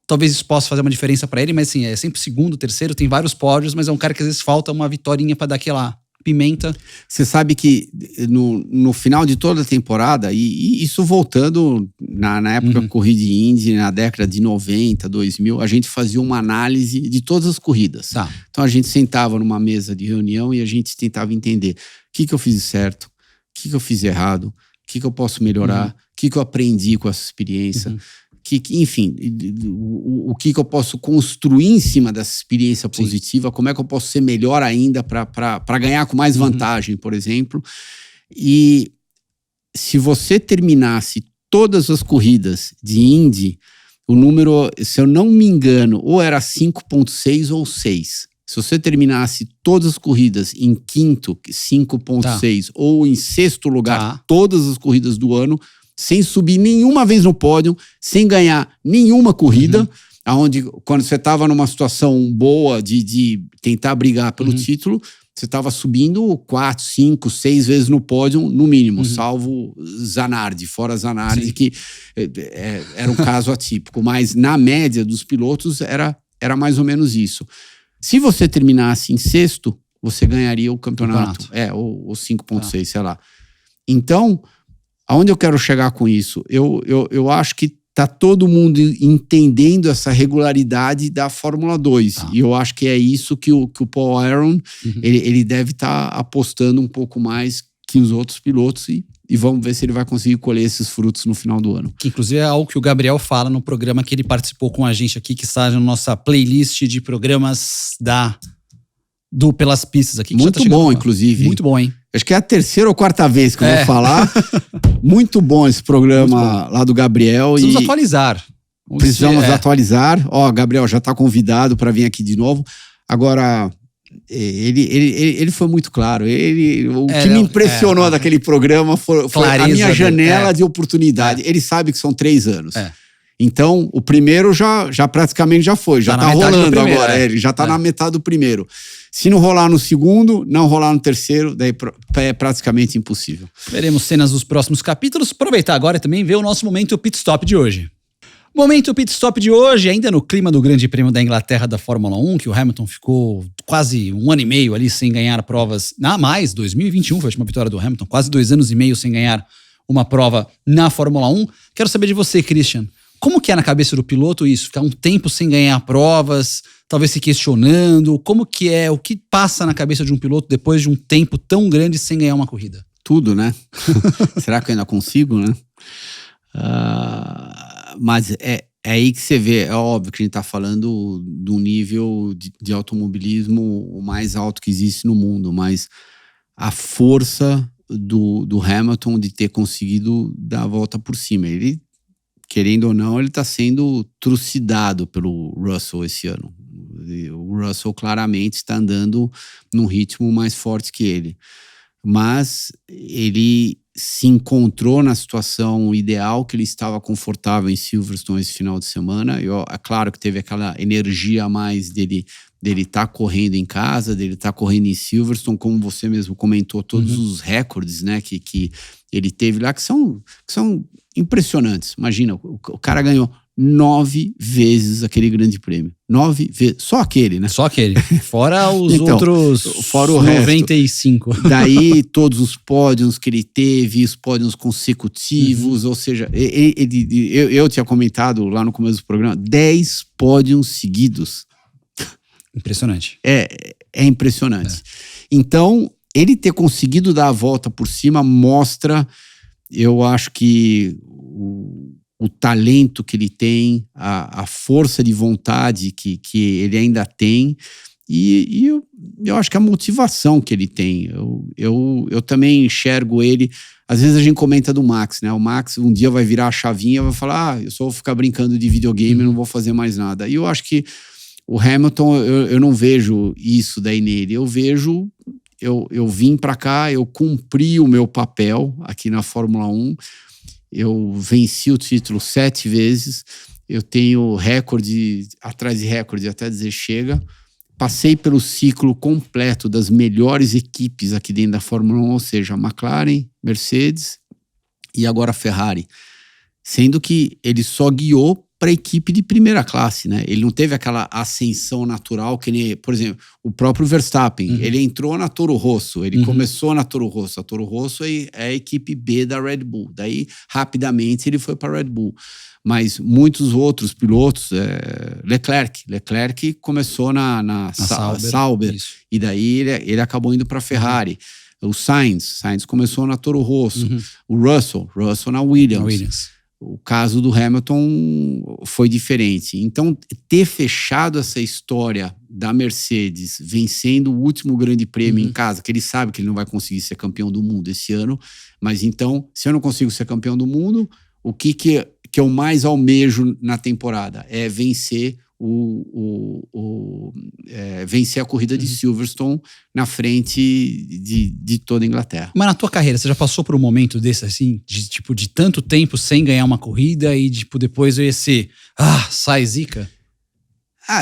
Talvez isso possa fazer uma diferença pra ele, mas assim, é sempre segundo, terceiro, tem vários pódios, mas é um cara que às vezes falta uma vitória pra dar aquela pimenta. Você sabe que no final de toda a temporada, e isso voltando na época da corrida de Indy, na década de 90, 2000, a gente fazia uma análise de todas as corridas. Tá. Então a gente sentava numa mesa de reunião e a gente tentava entender o que eu fiz certo, o que eu fiz errado, o que eu posso melhorar, o que eu aprendi com essa experiência. Enfim, o que eu posso construir em cima dessa experiência positiva, como é que eu posso ser melhor ainda para ganhar com mais vantagem, por exemplo. E se você terminasse todas as corridas de Indy, o número, se eu não me engano, ou era 5.6 ou 6. Se você terminasse todas as corridas em quinto, 5.6, ou em sexto lugar, todas as corridas do ano, sem subir nenhuma vez no pódio, sem ganhar nenhuma corrida, aonde quando você estava numa situação boa de tentar brigar pelo título, você estava subindo 4, 5, 6 vezes no pódio, no mínimo, salvo Zanardi, fora Zanardi, que era um caso atípico, mas na média dos pilotos era mais ou menos isso. Se você terminasse em sexto, você ganharia o campeonato. Ou 5.6, sei lá. Então, aonde eu quero chegar com isso? Eu acho que tá todo mundo entendendo essa regularidade da Fórmula 2. E eu acho que é isso que o Paul Aron, ele deve estar apostando um pouco mais que os outros pilotos e vamos ver se ele vai conseguir colher esses frutos no final do ano. Que inclusive é algo que o Gabriel fala no programa que ele participou com a gente aqui, que está na nossa playlist de programas do Pelas Pistas aqui. Muito bom, inclusive. Muito bom, hein? Acho que é a 3ª ou 4ª vez que eu vou falar. Muito bom esse programa lá do Gabriel. Precisamos atualizar. Precisamos atualizar. Ó, Gabriel já está convidado para vir aqui de novo. Agora, ele foi muito claro. O que me impressionou daquele programa foi a minha janela de oportunidade. Ele sabe que são 3 anos. Então, o primeiro já praticamente já foi. Já tá rolando agora. Ele já tá na metade do primeiro. Se não rolar no segundo, não rolar no terceiro, daí é praticamente impossível. Veremos cenas dos próximos capítulos. Aproveitar agora e também ver o nosso Momento Pit Stop de hoje. Momento Pit Stop de hoje, ainda no clima do Grande Prêmio da Inglaterra da Fórmula 1, que o Hamilton ficou quase 1 ano e meio ali sem ganhar provas. 2021 foi a última vitória do Hamilton, quase 2 anos e meio sem ganhar uma prova na Fórmula 1. Quero saber de você, Christian. Como que é na cabeça do piloto isso? Ficar um tempo sem ganhar provas, talvez se questionando. Como que é? O que passa na cabeça de um piloto depois de um tempo tão grande sem ganhar uma corrida? Tudo, né? Será que eu ainda consigo, né? Mas é aí que você vê, é óbvio que a gente tá falando do nível de automobilismo o mais alto que existe no mundo, mas a força do Hamilton de ter conseguido dar a volta por cima. Ele, querendo ou não, ele está sendo trucidado pelo Russell esse ano. O Russell claramente está andando num ritmo mais forte que ele. Mas ele se encontrou na situação ideal, que ele estava confortável em Silverstone esse final de semana. É claro que teve aquela energia a mais dele estar correndo em casa, dele estar correndo em Silverstone, como você mesmo comentou, todos os recordes, né, que ele teve lá, que são impressionantes. Imagina, o cara ganhou 9 vezes aquele grande prêmio. 9 vezes. Só aquele, né? Só aquele. Fora os então, outros fora o 95. Resto. Daí, todos os pódios que ele teve, os pódios consecutivos, ou seja, eu tinha comentado lá no começo do programa, 10 pódios seguidos. Impressionante. É impressionante. Então, ele ter conseguido dar a volta por cima mostra, eu acho que o talento que ele tem, a força de vontade que ele ainda tem, e eu acho que a motivação que ele tem. Eu também enxergo ele. Às vezes a gente comenta do Max, né? O Max um dia vai virar a chavinha e vai falar: eu só vou ficar brincando de videogame, não vou fazer mais nada. E eu acho que o Hamilton, eu não vejo isso daí nele. Eu vejo, eu vim para cá, eu cumpri o meu papel aqui na Fórmula 1. Eu venci o título 7 vezes, eu tenho recorde, atrás de recorde, até dizer chega. Passei pelo ciclo completo das melhores equipes aqui dentro da Fórmula 1, ou seja, McLaren, Mercedes e agora Ferrari. Sendo que ele só guiou para a equipe de primeira classe, né? Ele não teve aquela ascensão natural que nem, por exemplo, o próprio Verstappen. Ele entrou na Toro Rosso, ele começou na Toro Rosso. A Toro Rosso é a equipe B da Red Bull. Daí, rapidamente, ele foi para a Red Bull. Mas muitos outros pilotos, Leclerc começou na Sauber e daí ele acabou indo para a Ferrari. O Sainz começou na Toro Rosso. O Russell na Williams. O caso do Hamilton foi diferente. Então, ter fechado essa história da Mercedes vencendo o último grande prêmio em casa, que ele sabe que ele não vai conseguir ser campeão do mundo esse ano, mas então, se eu não consigo ser campeão do mundo, o que eu mais almejo na temporada? É vencer vencer a corrida de Silverstone na frente de toda a Inglaterra. Mas na tua carreira, você já passou por um momento desse, assim, de tanto tempo sem ganhar uma corrida e, depois esse, sai zica?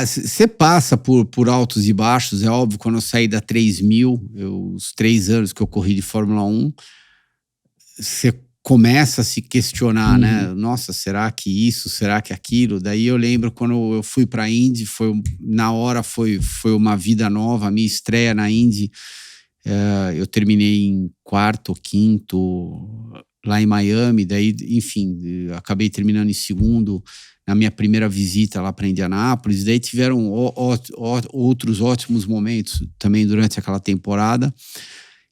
Você passa por altos e baixos, é óbvio, quando eu saí da 3000, os 3 anos que eu corri de Fórmula 1, você começa a se questionar, né? Nossa, será que isso? Será que aquilo? Daí eu lembro quando eu fui para a Indy, na hora foi uma vida nova, a minha estreia na Indy. Eu terminei em 4º ou 5º lá em Miami, daí, enfim, acabei terminando em 2º na minha primeira visita lá para Indianápolis. Daí tiveram outros ótimos momentos também durante aquela temporada.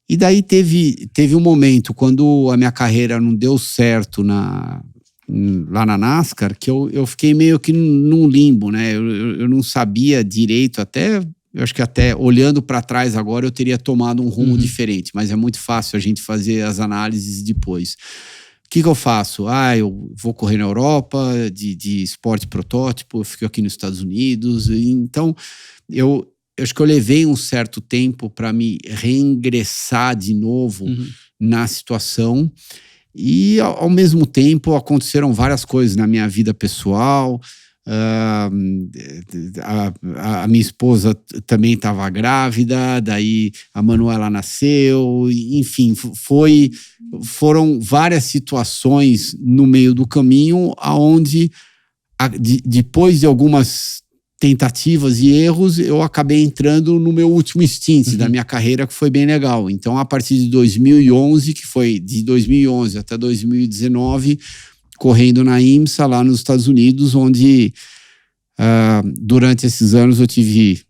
E daí teve um momento, quando a minha carreira não deu certo lá na NASCAR, que eu fiquei meio que num limbo, né? Eu não sabia direito, eu acho que até olhando para trás agora eu teria tomado um rumo diferente, mas é muito fácil a gente fazer as análises depois. O que eu faço? Eu vou correr na Europa de esporte protótipo, eu fico aqui nos Estados Unidos, então eu acho que eu levei um certo tempo para me reingressar de novo na situação, e ao mesmo tempo aconteceram várias coisas na minha vida pessoal. A minha esposa também estava grávida, daí a Manuela nasceu, enfim, foram várias situações no meio do caminho aonde depois de algumas tentativas e erros, eu acabei entrando no meu último stint da minha carreira, que foi bem legal. Então, a partir de 2011, que foi de 2011 até 2019, correndo na IMSA, lá nos Estados Unidos, onde durante esses anos eu tive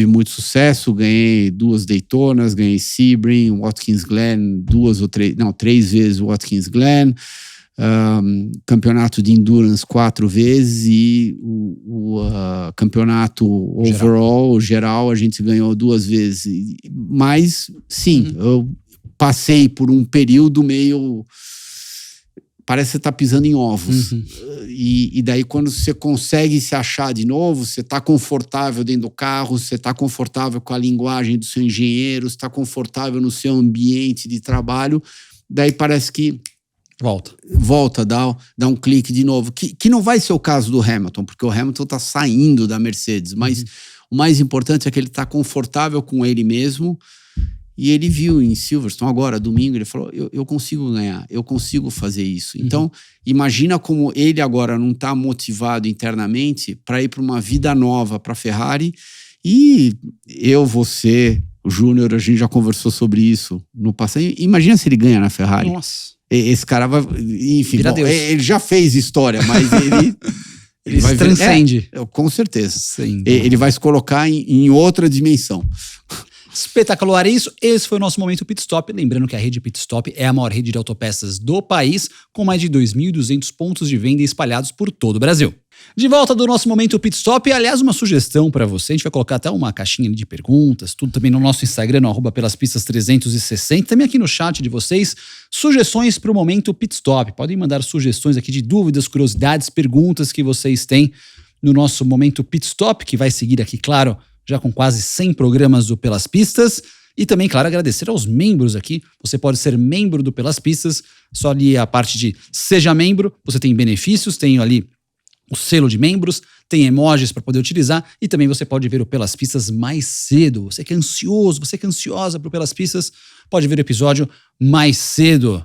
muito sucesso, ganhei 2 Daytonas, ganhei Sebring, Watkins Glen, 3 vezes Watkins Glen, campeonato de endurance 4 vezes e o campeonato overall, geral, a gente ganhou 2 vezes. Mas, sim, eu passei por um período meio... Parece que você tá pisando em ovos. E daí, quando você consegue se achar de novo, você tá confortável dentro do carro, você tá confortável com a linguagem do seu engenheiro, você tá confortável no seu ambiente de trabalho, daí parece que volta, dá um clique de novo, que não vai ser o caso do Hamilton, porque o Hamilton tá saindo da Mercedes, mas o mais importante é que ele tá confortável com ele mesmo, e ele viu em Silverstone agora, domingo, ele falou, eu consigo ganhar, eu consigo fazer isso. Então, imagina como ele agora não tá motivado internamente para ir para uma vida nova para a Ferrari, e você, o Júnior, a gente já conversou sobre isso no passado. Imagina se ele ganha na Ferrari. Nossa. Esse cara vai... Enfim, bom, ele já fez história, mas ele vai transcende. Com certeza. Ele vai se colocar em outra dimensão. Espetacular isso. Esse foi o nosso Momento Pit Stop. Lembrando que a rede Pit Stop é a maior rede de autopeças do país, com mais de 2.200 pontos de venda espalhados por todo o Brasil. De volta do nosso Momento Pit Stop, aliás, uma sugestão para você, a gente vai colocar até uma caixinha de perguntas, tudo também no nosso Instagram, no @pelaspistas360, também aqui no chat de vocês, sugestões para o Momento Pit Stop. Podem mandar sugestões aqui de dúvidas, curiosidades, perguntas que vocês têm no nosso Momento Pit Stop, que vai seguir aqui, claro, já com quase 100 programas do Pelas Pistas. E também, claro, agradecer aos membros aqui. Você pode ser membro do Pelas Pistas, só ali a parte de seja membro, você tem benefícios, tem ali o selo de membros, tem emojis para poder utilizar e também você pode ver o Pelas Pistas mais cedo. Você que é ansioso, você que é ansiosa pro Pelas Pistas, pode ver o episódio mais cedo.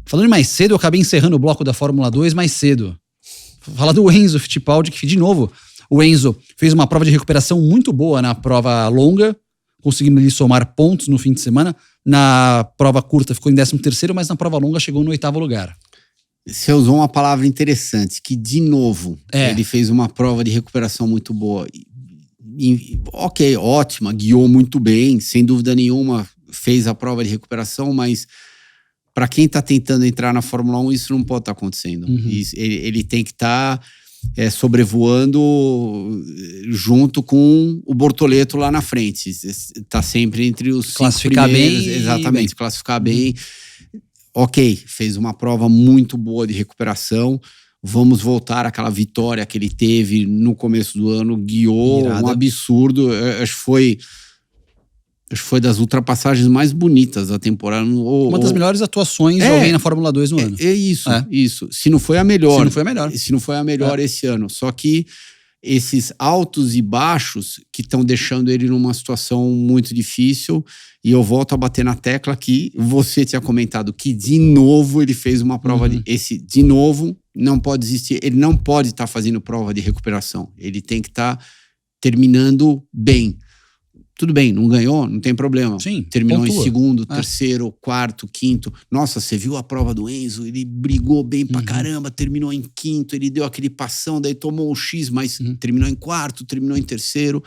Falando em mais cedo, eu acabei encerrando o bloco da Fórmula 2 mais cedo. Vou falar do Enzo Fittipaldi, que de novo, o Enzo fez uma prova de recuperação muito boa na prova longa, conseguindo ali somar pontos no fim de semana. Na prova curta ficou em 13º, mas na prova longa chegou no 8º lugar. Você usou uma palavra interessante, que de novo, ele fez uma prova de recuperação muito boa. Ok, ótima, guiou muito bem, sem dúvida nenhuma, fez a prova de recuperação, mas para quem está tentando entrar na Fórmula 1, isso não pode estar acontecendo. Ele tem que estar sobrevoando junto com o Bortoleto lá na frente. Está sempre entre os 5 primeiros. Bem. Exatamente, classificar bem. Ok, fez uma prova muito boa de recuperação. Vamos voltar àquela vitória que ele teve no começo do ano. Guiou um absurdo. Acho que foi das ultrapassagens mais bonitas da temporada. Uma das melhores atuações de alguém na Fórmula 2 no ano. Isso. Se não foi a melhor. Se não foi a melhor esse ano. Só que esses altos e baixos que estão deixando ele numa situação muito difícil. E eu volto a bater na tecla que você tinha comentado que de novo ele fez uma prova de novo não pode existir. Ele não pode estar fazendo prova de recuperação. Ele tem que estar terminando bem. Tudo bem, não ganhou, não tem problema. Sim, terminou em segundo, terceiro, quarto, quinto. Nossa, você viu a prova do Enzo? Ele brigou bem pra caramba, terminou em quinto, ele deu aquele passão, daí tomou um X, mas terminou em quarto, terminou em terceiro.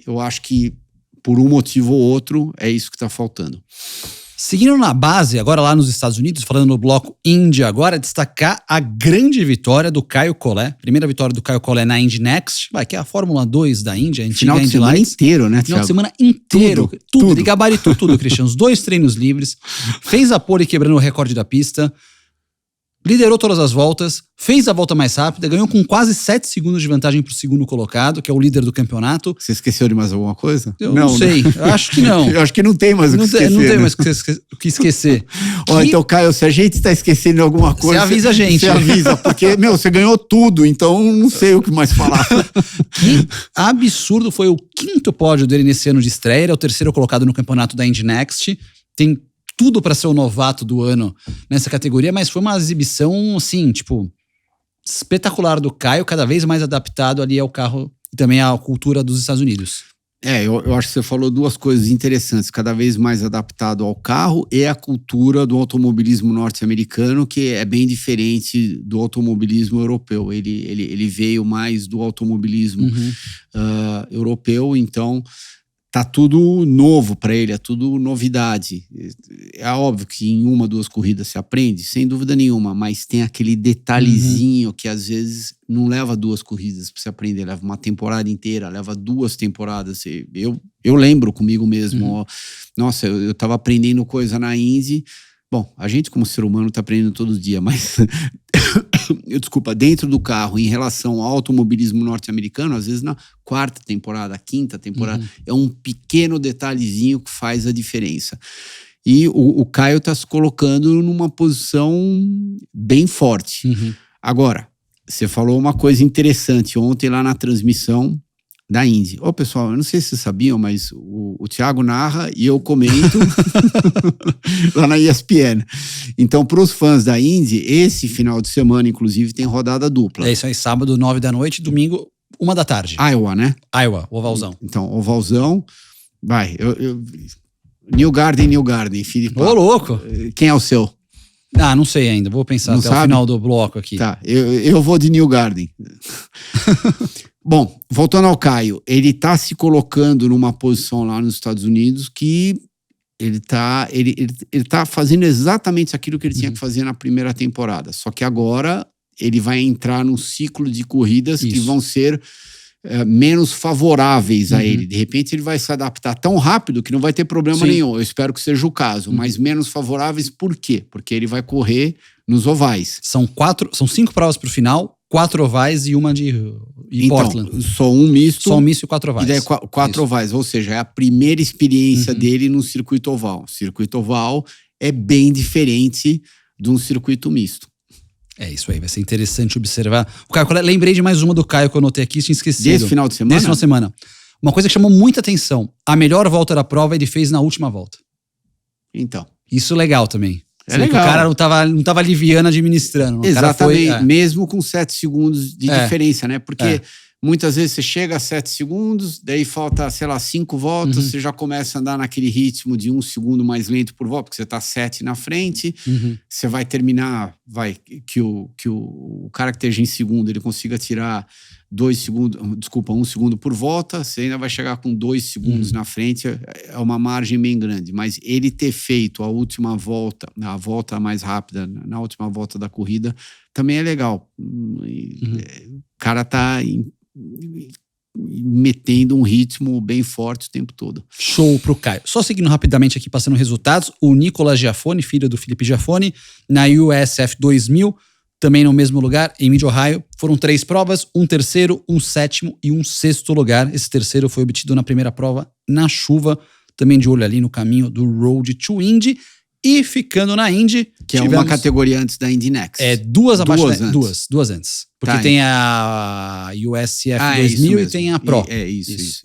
Eu acho que por um motivo ou outro, é isso que tá faltando. Seguindo na base, agora lá nos Estados Unidos, falando no bloco Índia agora, destacar a grande vitória do Caio Collet. Primeira vitória do Caio Collet na Indy Next, que é a Fórmula 2 da Índia. Final de semana inteiro, né, Thiago? Final de semana inteiro. Tudo. Ele gabaritou tudo, Christian. Os 2 treinos livres, fez a pole quebrando o recorde da pista, liderou todas as voltas, fez a volta mais rápida, ganhou com quase 7 segundos de vantagem pro segundo colocado, que é o líder do campeonato. Você esqueceu de mais alguma coisa? Eu não sei, eu acho que não. Eu acho que não tem mais o que esquecer. Não tem mais o que esquecer. Então, Caio, se a gente tá esquecendo de alguma coisa... Você avisa a gente. Você avisa, porque, você ganhou tudo, então não sei o que mais falar. Que absurdo, foi o 5º pódio dele nesse ano de estreia, ele é o 3º colocado no campeonato da Indy Next, tem tudo para ser o novato do ano nessa categoria, mas foi uma exibição, assim, espetacular do Caio, cada vez mais adaptado ali ao carro e também à cultura dos Estados Unidos. Eu acho que você falou 2 coisas interessantes, cada vez mais adaptado ao carro e à cultura do automobilismo norte-americano, que é bem diferente do automobilismo europeu. Ele veio mais do automobilismo europeu, então... Tá tudo novo para ele, é tudo novidade. É óbvio que em 1, 2 corridas se aprende, sem dúvida nenhuma, mas tem aquele detalhezinho que às vezes não leva 2 corridas para se aprender, leva uma temporada inteira, leva 2 temporadas. Eu lembro comigo mesmo, nossa, eu tava aprendendo coisa na Indy. Bom, a gente como ser humano tá aprendendo todo dia, mas dentro do carro, em relação ao automobilismo norte-americano, às vezes na 4ª temporada, 5ª temporada, é um pequeno detalhezinho que faz a diferença. E o Caio está se colocando numa posição bem forte. Agora, você falou uma coisa interessante ontem lá na transmissão da Indy. Pessoal, eu não sei se vocês sabiam, mas o Thiago narra e eu comento lá na ESPN. Então, para os fãs da Indy, esse final de semana, inclusive, tem rodada dupla. É isso aí, sábado, 9 da noite, domingo, 1 da tarde. Iowa, né? Iowa, ovalzão. Então, ovalzão. Vai, New Garden, Filipe. Ô, louco! Quem é o seu? Não sei ainda. Vou pensar não até sabe? O final do bloco aqui. Tá, eu vou de New Garden. Bom, voltando ao Caio, ele tá se colocando numa posição lá nos Estados Unidos que ele tá fazendo exatamente aquilo que ele tinha que fazer na primeira temporada. Só que agora ele vai entrar num ciclo de corridas que vão ser menos favoráveis a ele. De repente ele vai se adaptar tão rápido que não vai ter problema nenhum. Eu espero que seja o caso. Mas menos favoráveis por quê? Porque ele vai correr nos ovais. São 5 provas pro final, 4 ovais e uma de Portland. Só um misto. Só um misto e 4 ovais. E daí 4 ovais. Ou seja, é a primeira experiência dele no circuito oval. O circuito oval é bem diferente de um circuito misto. É isso aí, vai ser interessante observar. O Caio, lembrei de mais uma do Caio que eu anotei aqui, tinha esquecido. Desse final de semana? Desse final de semana. Uma coisa que chamou muita atenção. A melhor volta da prova ele fez na última volta. Então. Isso legal também. É legal. O cara não tava aliviando administrando. Exatamente, cara foi, mesmo com 7 segundos de diferença, né? Porque muitas vezes você chega a 7 segundos, daí falta, 5 voltas, você já começa a andar naquele ritmo de 1 segundo mais lento por volta, porque você tá 7 na frente, você vai terminar, que o cara que esteja em segundo, ele consiga tirar 1 segundo por volta, você ainda vai chegar com 2 segundos na frente, é uma margem bem grande. Mas ele ter feito a última volta, a volta mais rápida, na última volta da corrida, também é legal. O cara tá metendo um ritmo bem forte o tempo todo. Show pro Caio. Só seguindo rapidamente aqui, passando resultados, o Nicolas Giafone, filho do Felipe Giafone, na USF 2000, também no mesmo lugar, em Mid-Ohio, foram 3 provas, um terceiro, um sétimo e um sexto lugar. Esse terceiro foi obtido na primeira prova, na chuva, também de olho ali no caminho do Road to Indy. E ficando na Indy... Que é uma categoria antes da Indy Next. Duas abaixo da... Duas antes. Porque tem a USF 2000 e tem a Pro. Isso.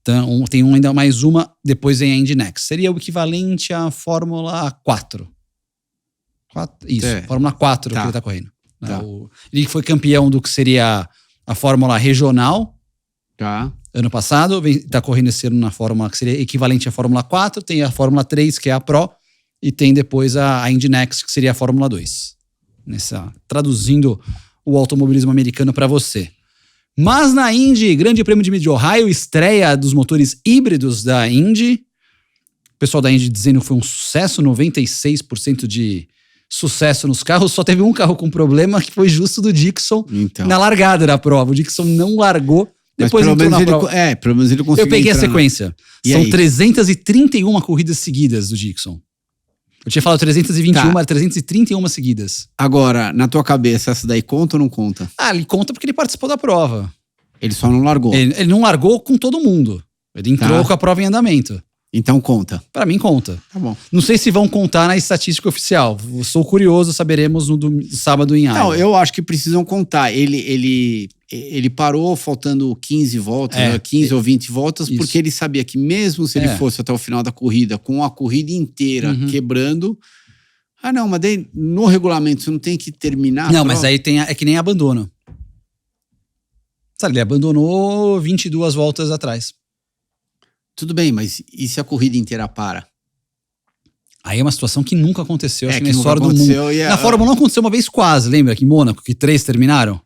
Então, tem ainda mais uma, depois vem a Indy Next. Seria o equivalente à Fórmula 4. Fórmula 4 que ele tá correndo. Tá. Ele foi campeão do que seria a Fórmula Regional. Ano passado. Tá correndo esse ano na Fórmula que seria equivalente à Fórmula 4. Tem a Fórmula 3, que é a Pro. E tem depois a Indy Next, que seria a Fórmula 2. Traduzindo o automobilismo americano para você. Mas na Indy, Grande Prêmio de Mid-Ohio, estreia dos motores híbridos da Indy. O pessoal da Indy dizendo que foi um sucesso, 96% de sucesso nos carros. Só teve um carro com problema, que foi justo do Dixon na largada da prova. O Dixon não largou. Depois pelo menos ele conseguiu. Eu peguei a sequência. São 331 corridas seguidas do Dixon. Eu tinha falado 321, mas 331 seguidas. Agora, na tua cabeça, essa daí conta ou não conta? Ele conta porque ele participou da prova. Ele só não largou. Ele não largou com todo mundo. Ele entrou com a prova em andamento. Então conta. Pra mim conta. Tá bom. Não sei se vão contar na estatística oficial. Sou curioso, saberemos no sábado em Iowa. Não, eu acho que precisam contar. Ele parou faltando 15 voltas, 15 ou 20 voltas, porque ele sabia que mesmo se ele fosse até o final da corrida, com a corrida inteira quebrando... mas daí no regulamento você não tem que terminar... Não, mas aí é que nem abandono. Sabe, ele abandonou 22 voltas atrás. Tudo bem, mas e se a corrida inteira para? Aí é uma situação que nunca aconteceu, acho que na história do mundo. Na Fórmula 1 aconteceu uma vez quase, lembra? Que em Mônaco, que 3 terminaram?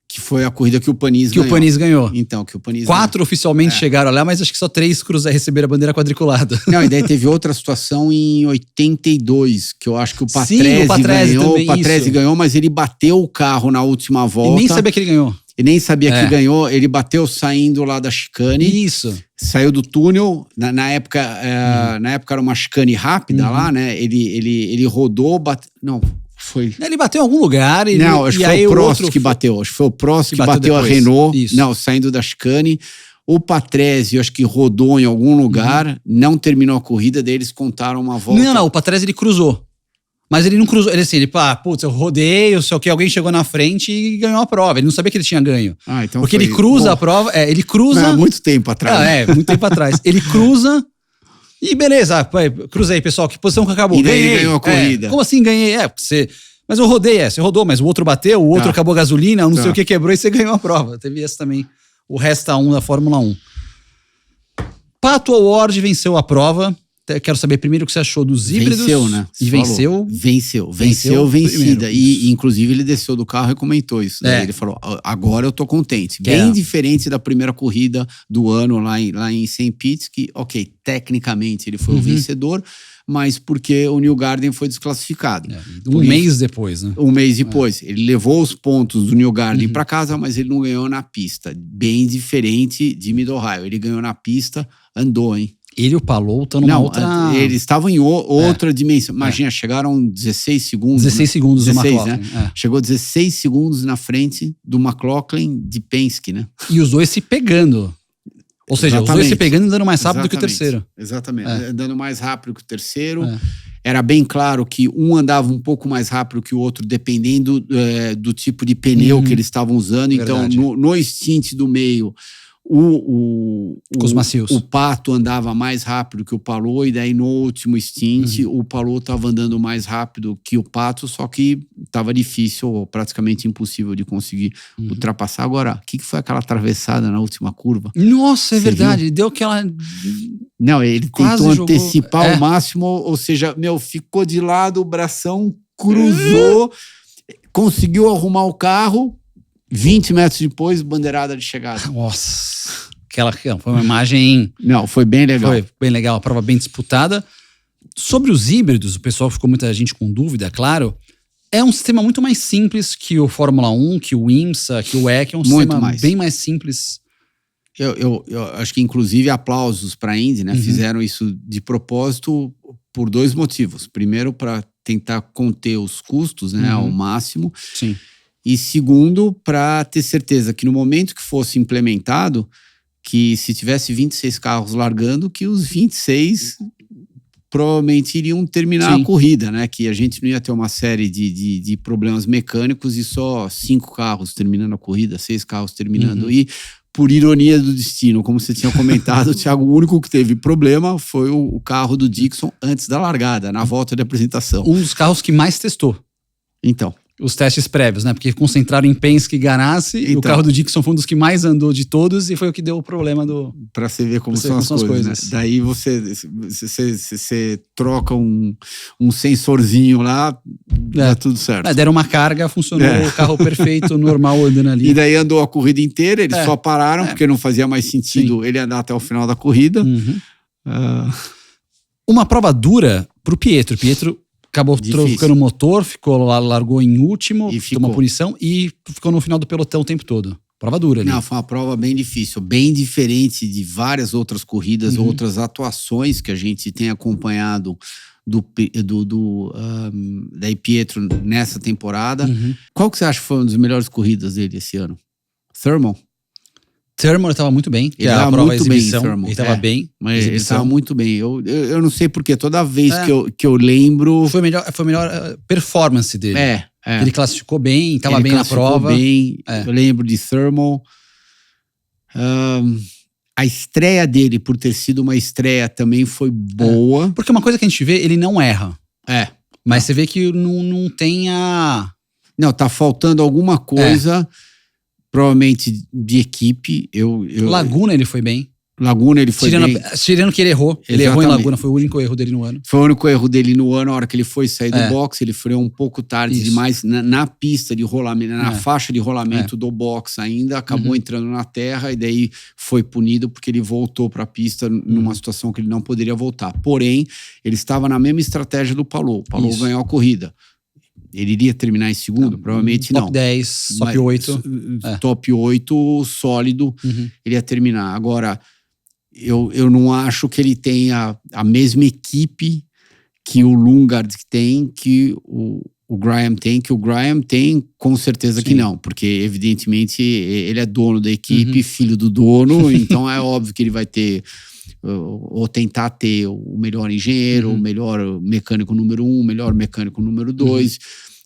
Que foi a corrida que o Panis ganhou. Que o Panis ganhou. Então, que o Panis 4 oficialmente chegaram lá, mas acho que só 3 receberam a bandeira quadriculada. Não, e daí teve outra situação em 82, que eu acho que o Patrese ganhou. O Patrese ganhou, mas ele bateu o carro na última volta. E nem sabia que ele ganhou. Ele nem sabia que ganhou, ele bateu saindo lá da chicane. Isso. Saiu do túnel, na época era uma chicane rápida lá, né? Ele rodou, não, foi... Ele bateu em algum lugar Não, acho que foi o Prost que bateu. Acho que foi o Prost que bateu a Renault. Isso. Não, saindo da chicane. O Patrese, eu acho que rodou em algum lugar, não terminou a corrida, daí eles contaram uma volta. Não, o Patrese ele cruzou. Mas ele não cruzou, ele assim, putz, eu rodei, só que alguém chegou na frente e ganhou a prova. Ele não sabia que ele tinha ganho. Então porque ele cruza a prova, ele cruza... Não, há muito tempo atrás. Muito tempo atrás. Ele cruza e beleza, cruzei, pessoal, que posição que acabou? E daí ele ganhou a corrida. Como assim ganhei? Mas eu rodei, você rodou, mas o outro bateu, o outro acabou a gasolina, não sei o que quebrou e você ganhou a prova. Teve essa também, o Resta 1 da Fórmula 1. Pato O'Ward venceu a prova. Quero saber primeiro o que você achou dos híbridos. Venceu, né? E venceu. Vencida. E, inclusive, ele desceu do carro e comentou isso. Ele falou, agora eu tô contente. Bem diferente da primeira corrida do ano lá em St. Pete, que, ok, tecnicamente ele foi o vencedor, mas porque o Newgarden foi desclassificado. Um mês depois, né? Um mês depois. Ele levou os pontos do Newgarden para casa, mas ele não ganhou na pista. Bem diferente de Mid-Ohio. Ele ganhou na pista, andou, hein? Ele e o Palou estão numa outra... Eles estavam em outra dimensão. Imagina, chegaram 16 segundos. 16 segundos do McLaughlin. Né? Chegou 16 segundos na frente do McLaughlin de Penske, né? E os dois se pegando. Ou seja, os dois se pegando e andando mais rápido que o terceiro. Exatamente. Andando mais rápido que o terceiro. Era bem claro que um andava um pouco mais rápido que o outro, dependendo do tipo de pneu que eles estavam usando. Verdade. Então, no stint do meio... os macios. O Pato andava mais rápido que o Palou, e daí no último stint o Palou estava andando mais rápido que o Pato, só que estava difícil, ou praticamente impossível de conseguir ultrapassar. Agora, o que foi aquela atravessada na última curva? Nossa, verdade, ele deu aquela... Não, ele tentou antecipar ao máximo, ou seja, ficou de lado, o bração cruzou, conseguiu arrumar o carro. 20 metros depois, bandeirada de chegada. Nossa, foi uma imagem... Não, foi bem legal. Foi bem legal, a prova bem disputada. Sobre os híbridos, o pessoal ficou muita gente com dúvida, claro. É um sistema muito mais simples que o Fórmula 1, que o IMSA, que o WEC. É um sistema bem mais simples. Eu acho que, inclusive, aplausos para a Indy, né? Fizeram isso de propósito por 2 motivos. Primeiro, para tentar conter os custos, né, ao máximo. Sim. E segundo, para ter certeza que no momento que fosse implementado, que se tivesse 26 carros largando, que os 26 provavelmente iriam terminar a corrida, né? Que a gente não ia ter uma série de problemas mecânicos e só 5 carros terminando a corrida, 6 carros terminando. E, por ironia do destino, como você tinha comentado, Thiago, o único que teve problema foi o carro do Dixon antes da largada, na volta de apresentação. Um dos carros que mais testou. Então. Os testes prévios, né? Porque concentraram em Penske e Ganassi, e o carro do Dixon foi um dos que mais andou de todos e foi o que deu o problema do... Pra você ver como são as coisas. Né? Daí você troca um sensorzinho lá, dá tudo certo. Deram uma carga, funcionou o carro perfeito, normal, andando ali. E daí andou a corrida inteira, eles só pararam, porque não fazia mais sentido ele andar até o final da corrida. Uma prova dura pro Pietro. Pietro acabou trocando o motor, largou em último, tomou punição e ficou no final do pelotão o tempo todo. Prova dura ali. Não, foi uma prova bem difícil, bem diferente de várias outras corridas, outras atuações que a gente tem acompanhado da Pietro nessa temporada. Qual que você acha que foi uma das melhores corridas dele esse ano? Thermal ele estava muito bem. Ele estava muito bem, Ele estava bem. Mas ele estava muito bem. Eu não sei porque toda vez que eu lembro... Foi a melhor performance dele. Ele classificou bem, estava bem na prova. Eu lembro de Thermal. A estreia dele, por ter sido uma estreia, também foi boa. Porque uma coisa que a gente vê, ele não erra. Mas você vê que não tem a... Não, tá faltando alguma coisa... Provavelmente de equipe. Laguna ele foi bem. Laguna ele foi bem. Tirando que ele errou. Ele errou em Laguna, foi o único erro dele no ano. Foi o único erro dele no ano, a hora que ele foi sair do box, ele freou um pouco tarde demais na pista de rolamento, na faixa de rolamento do box ainda, acabou entrando na terra e daí foi punido porque ele voltou para a pista numa situação que ele não poderia voltar. Porém, ele estava na mesma estratégia do Palou. O Palou ganhou a corrida. Ele iria terminar em segundo? Provavelmente não. Top 10, top 8. Top 8 sólido, ele ia terminar. Agora, eu não acho que ele tenha a mesma equipe que o Lundgaard tem, que o o Graham tem, que o Graham tem, com certeza que não, porque evidentemente ele é dono da equipe, filho do dono, então é óbvio que ele vai ter, ou tentar ter o melhor engenheiro, o melhor mecânico número 1, o melhor mecânico número 2,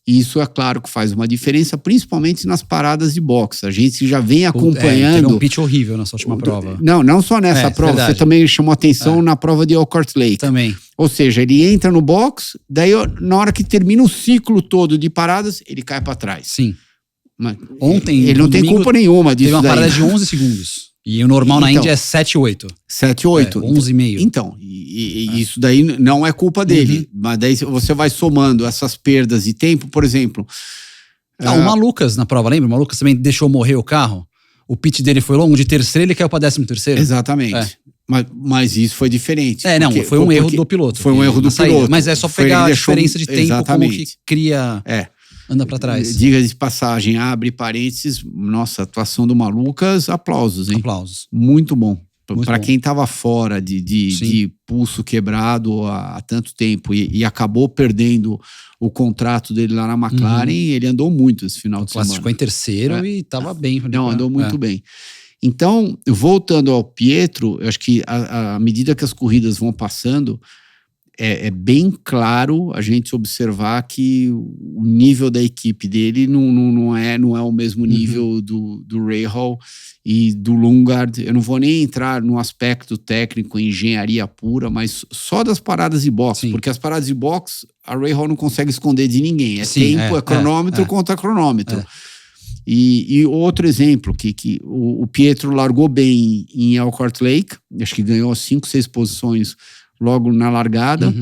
e isso é claro que faz uma diferença, principalmente nas paradas de boxe. A gente já vem acompanhando... Teve um pitch horrível nessa última prova. Não só nessa prova, verdade. Você também chamou atenção na prova de Elkhart Lake. Também. Ou seja, ele entra no box, daí na hora que termina o ciclo todo de paradas, ele cai para trás. Sim. Mas ontem, ele não tem culpa nenhuma disso. Teve uma parada de 11 segundos. E o normal na Índia é 7-8. 7-8. 11,5. Então, isso daí não é culpa dele. Mas daí você vai somando essas perdas de tempo, por exemplo... O Malucas na prova, lembra? O Malucas também deixou morrer o carro. O pitch dele foi longo, de terceiro ele caiu para 13º. Exatamente. Mas isso foi diferente. Foi um erro do piloto. Foi um erro do piloto. Mas é só pegar a diferença de tempo como que cria... Anda pra trás. Diga de passagem, abre parênteses, nossa, a atuação do Malucas, aplausos, hein? Aplausos. Muito bom. Para quem estava fora de pulso quebrado há tanto tempo e acabou perdendo o contrato dele lá na McLaren, ele andou muito esse final de semana. Ficou em terceiro e estava bem. Andou muito bem. Então, voltando ao Pietro, eu acho que à medida que as corridas vão passando, é bem claro a gente observar que o nível da equipe dele não é o mesmo nível do Rahal e do Lundgaard. Eu não vou nem entrar no aspecto técnico, engenharia pura, mas só das paradas de boxe, porque as paradas de boxe a Rahal não consegue esconder de ninguém. É cronômetro contra cronômetro. E outro exemplo, que o Pietro largou bem em Elkhart Lake, acho que ganhou 5, 6 posições logo na largada.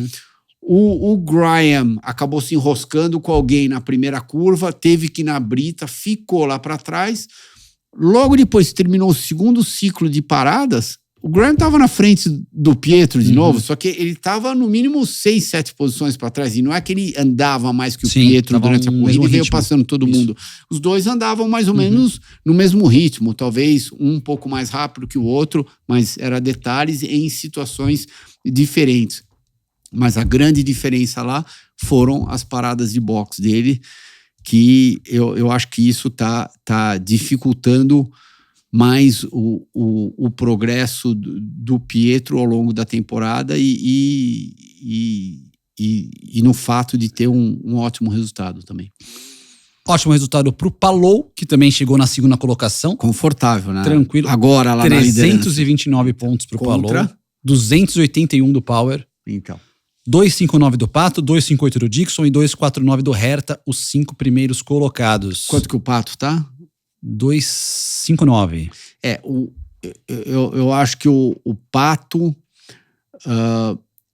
O Graham acabou se enroscando com alguém na primeira curva, teve que ir na brita, ficou lá para trás. Logo depois terminou o segundo ciclo de paradas, o Graham estava na frente do Pietro de novo, só que ele estava no mínimo 6, 7 posições para trás, e não é que ele andava mais que o Pietro durante a corrida e veio passando todo mundo. Os dois andavam mais ou menos no mesmo ritmo, talvez um pouco mais rápido que o outro, mas era detalhes em situações diferentes. Mas a grande diferença lá foram as paradas de boxe dele, que eu acho que isso tá dificultando mais o progresso do Pietro ao longo da temporada e no fato de ter um ótimo resultado também. Ótimo resultado pro Palou, que também chegou na segunda colocação. Confortável, né? Tranquilo. Agora lá 329 pontos pro Palou. 281 do Power. Então. 259 do Pato, 258 do Dixon e 249 do Herta, os 5 primeiros colocados. Quanto que o Pato tá? 259. Eu acho que o Pato,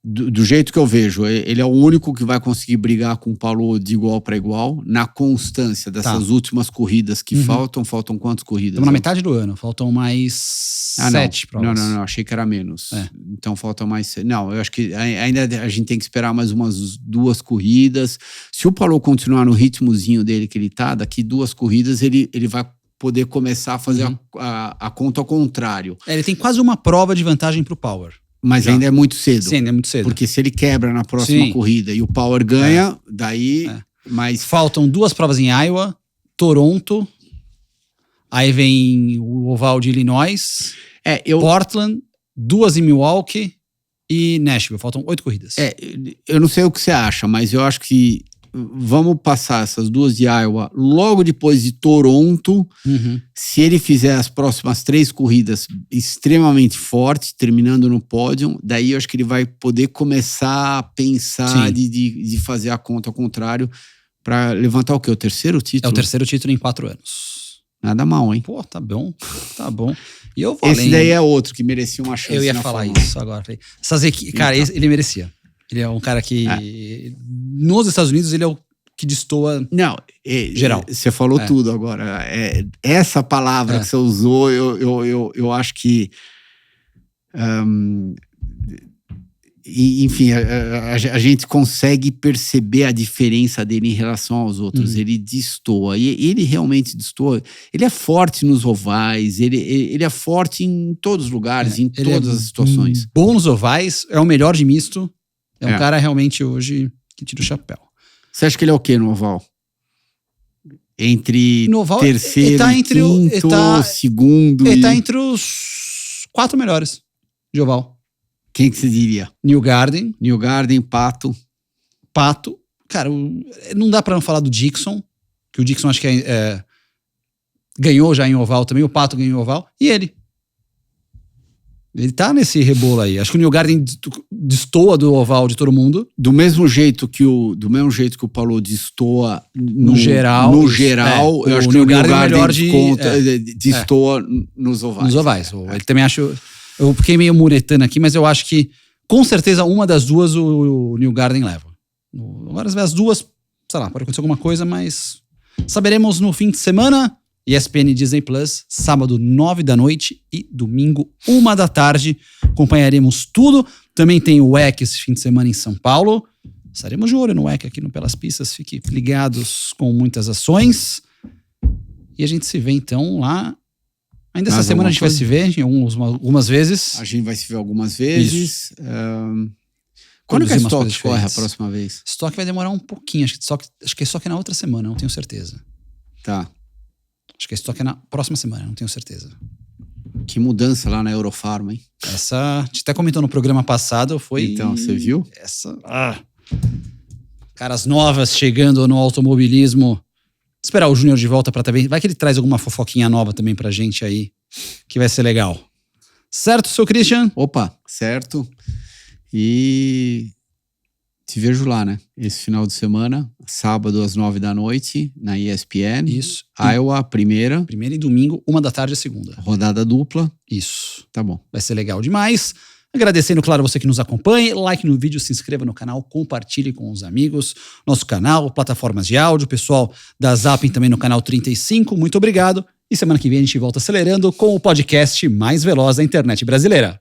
do jeito que eu vejo, ele é o único que vai conseguir brigar com o Paulo de igual para igual, na constância dessas últimas corridas que faltam. Faltam quantas corridas? Estamos na metade do ano, faltam mais 7 provas. Não, achei que era menos. Então faltam mais 7. Não, eu acho que ainda a gente tem que esperar mais umas 2 corridas. Se o Paulo continuar no ritmozinho dele que ele tá, daqui 2 corridas ele vai poder começar a fazer a conta ao contrário. Ele tem quase uma prova de vantagem pro Power. Mas ainda é muito cedo. Sim, ainda é muito cedo. Porque se ele quebra na próxima corrida e o Power ganha, daí... Mas... Faltam 2 provas em Iowa, Toronto, aí vem o Oval de Illinois, Portland, 2 em Milwaukee e Nashville. Faltam 8 corridas. Eu não sei o que você acha, mas eu acho que vamos passar essas 2 de Iowa logo depois de Toronto. Se ele fizer as próximas 3 corridas extremamente forte, terminando no pódio, daí eu acho que ele vai poder começar a pensar de fazer a conta ao contrário para levantar o quê? O terceiro título? É o terceiro título em 4 anos. Nada mal, hein? Pô, tá bom. E eu Esse daí é outro que merecia uma chance. Eu ia falar isso agora. Cara, ele merecia. Ele é um cara que, nos Estados Unidos, ele é o que destoa geral. Você falou tudo agora. Essa palavra que você usou, eu acho que... enfim, a gente consegue perceber a diferença dele em relação aos outros. Ele destoa. E ele realmente destoa. Ele é forte nos ovais, ele é forte em todos os lugares, em todas as situações. Bom nos ovais, é o melhor de misto. É um cara realmente hoje que tira o chapéu. Você acha que ele é o quê no oval? Entre No oval, terceiro tá e entre quinto, segundo Ele e... tá entre os 4 melhores de oval. Quem que você diria? Newgarden, Pato. Pato. Cara, não dá pra não falar do Dixon, que o Dixon acho que ganhou já em oval também, o Pato ganhou em oval, e ele. Ele tá nesse rebolo aí. Acho que o Newgarden destoa do oval de todo mundo. Do mesmo jeito que o Paulo destoa no geral, eu acho que o Newgarden destoa nos ovais. Nos ovais. Ele também acho... Eu fiquei meio muretando aqui, mas eu acho que com certeza uma das duas o Newgarden leva. Agora as duas, sei lá, pode acontecer alguma coisa, mas saberemos no fim de semana. ESPN Disney Plus, sábado 9 da noite e domingo 1 da tarde. Acompanharemos tudo. Também tem o WEC esse fim de semana em São Paulo. Estaremos de olho no WEC aqui no Pelas Pistas. Fiquem ligados com muitas ações. E a gente se vê então lá. Ainda essa semana a gente vai se ver algumas vezes. A gente vai se ver algumas vezes. Quando que a Stock corre a próxima vez? Stock vai demorar um pouquinho. Acho que Stock é na outra semana, não tenho certeza. Tá. Acho que a Stock é na próxima semana, não tenho certeza. Que mudança lá na Eurofarma, hein? Essa, a gente até comentou no programa passado, foi... Então, você viu? Caras novas chegando no automobilismo. Esperar o Júnior de volta pra também... Vai que ele traz alguma fofoquinha nova também pra gente aí, que vai ser legal. Certo, seu Christian? Opa, certo. E... te vejo lá, né? Esse final de semana, sábado às 9 da noite, na ESPN. Isso. Iowa, primeira. Primeira e domingo, 1 da tarde a segunda. Rodada dupla. Isso. Tá bom. Vai ser legal demais. Agradecendo, claro, você que nos acompanha. Like no vídeo, se inscreva no canal, compartilhe com os amigos. Nosso canal, plataformas de áudio, pessoal da Zapping também no canal 35. Muito obrigado. E semana que vem a gente volta acelerando com o podcast mais veloz da internet brasileira.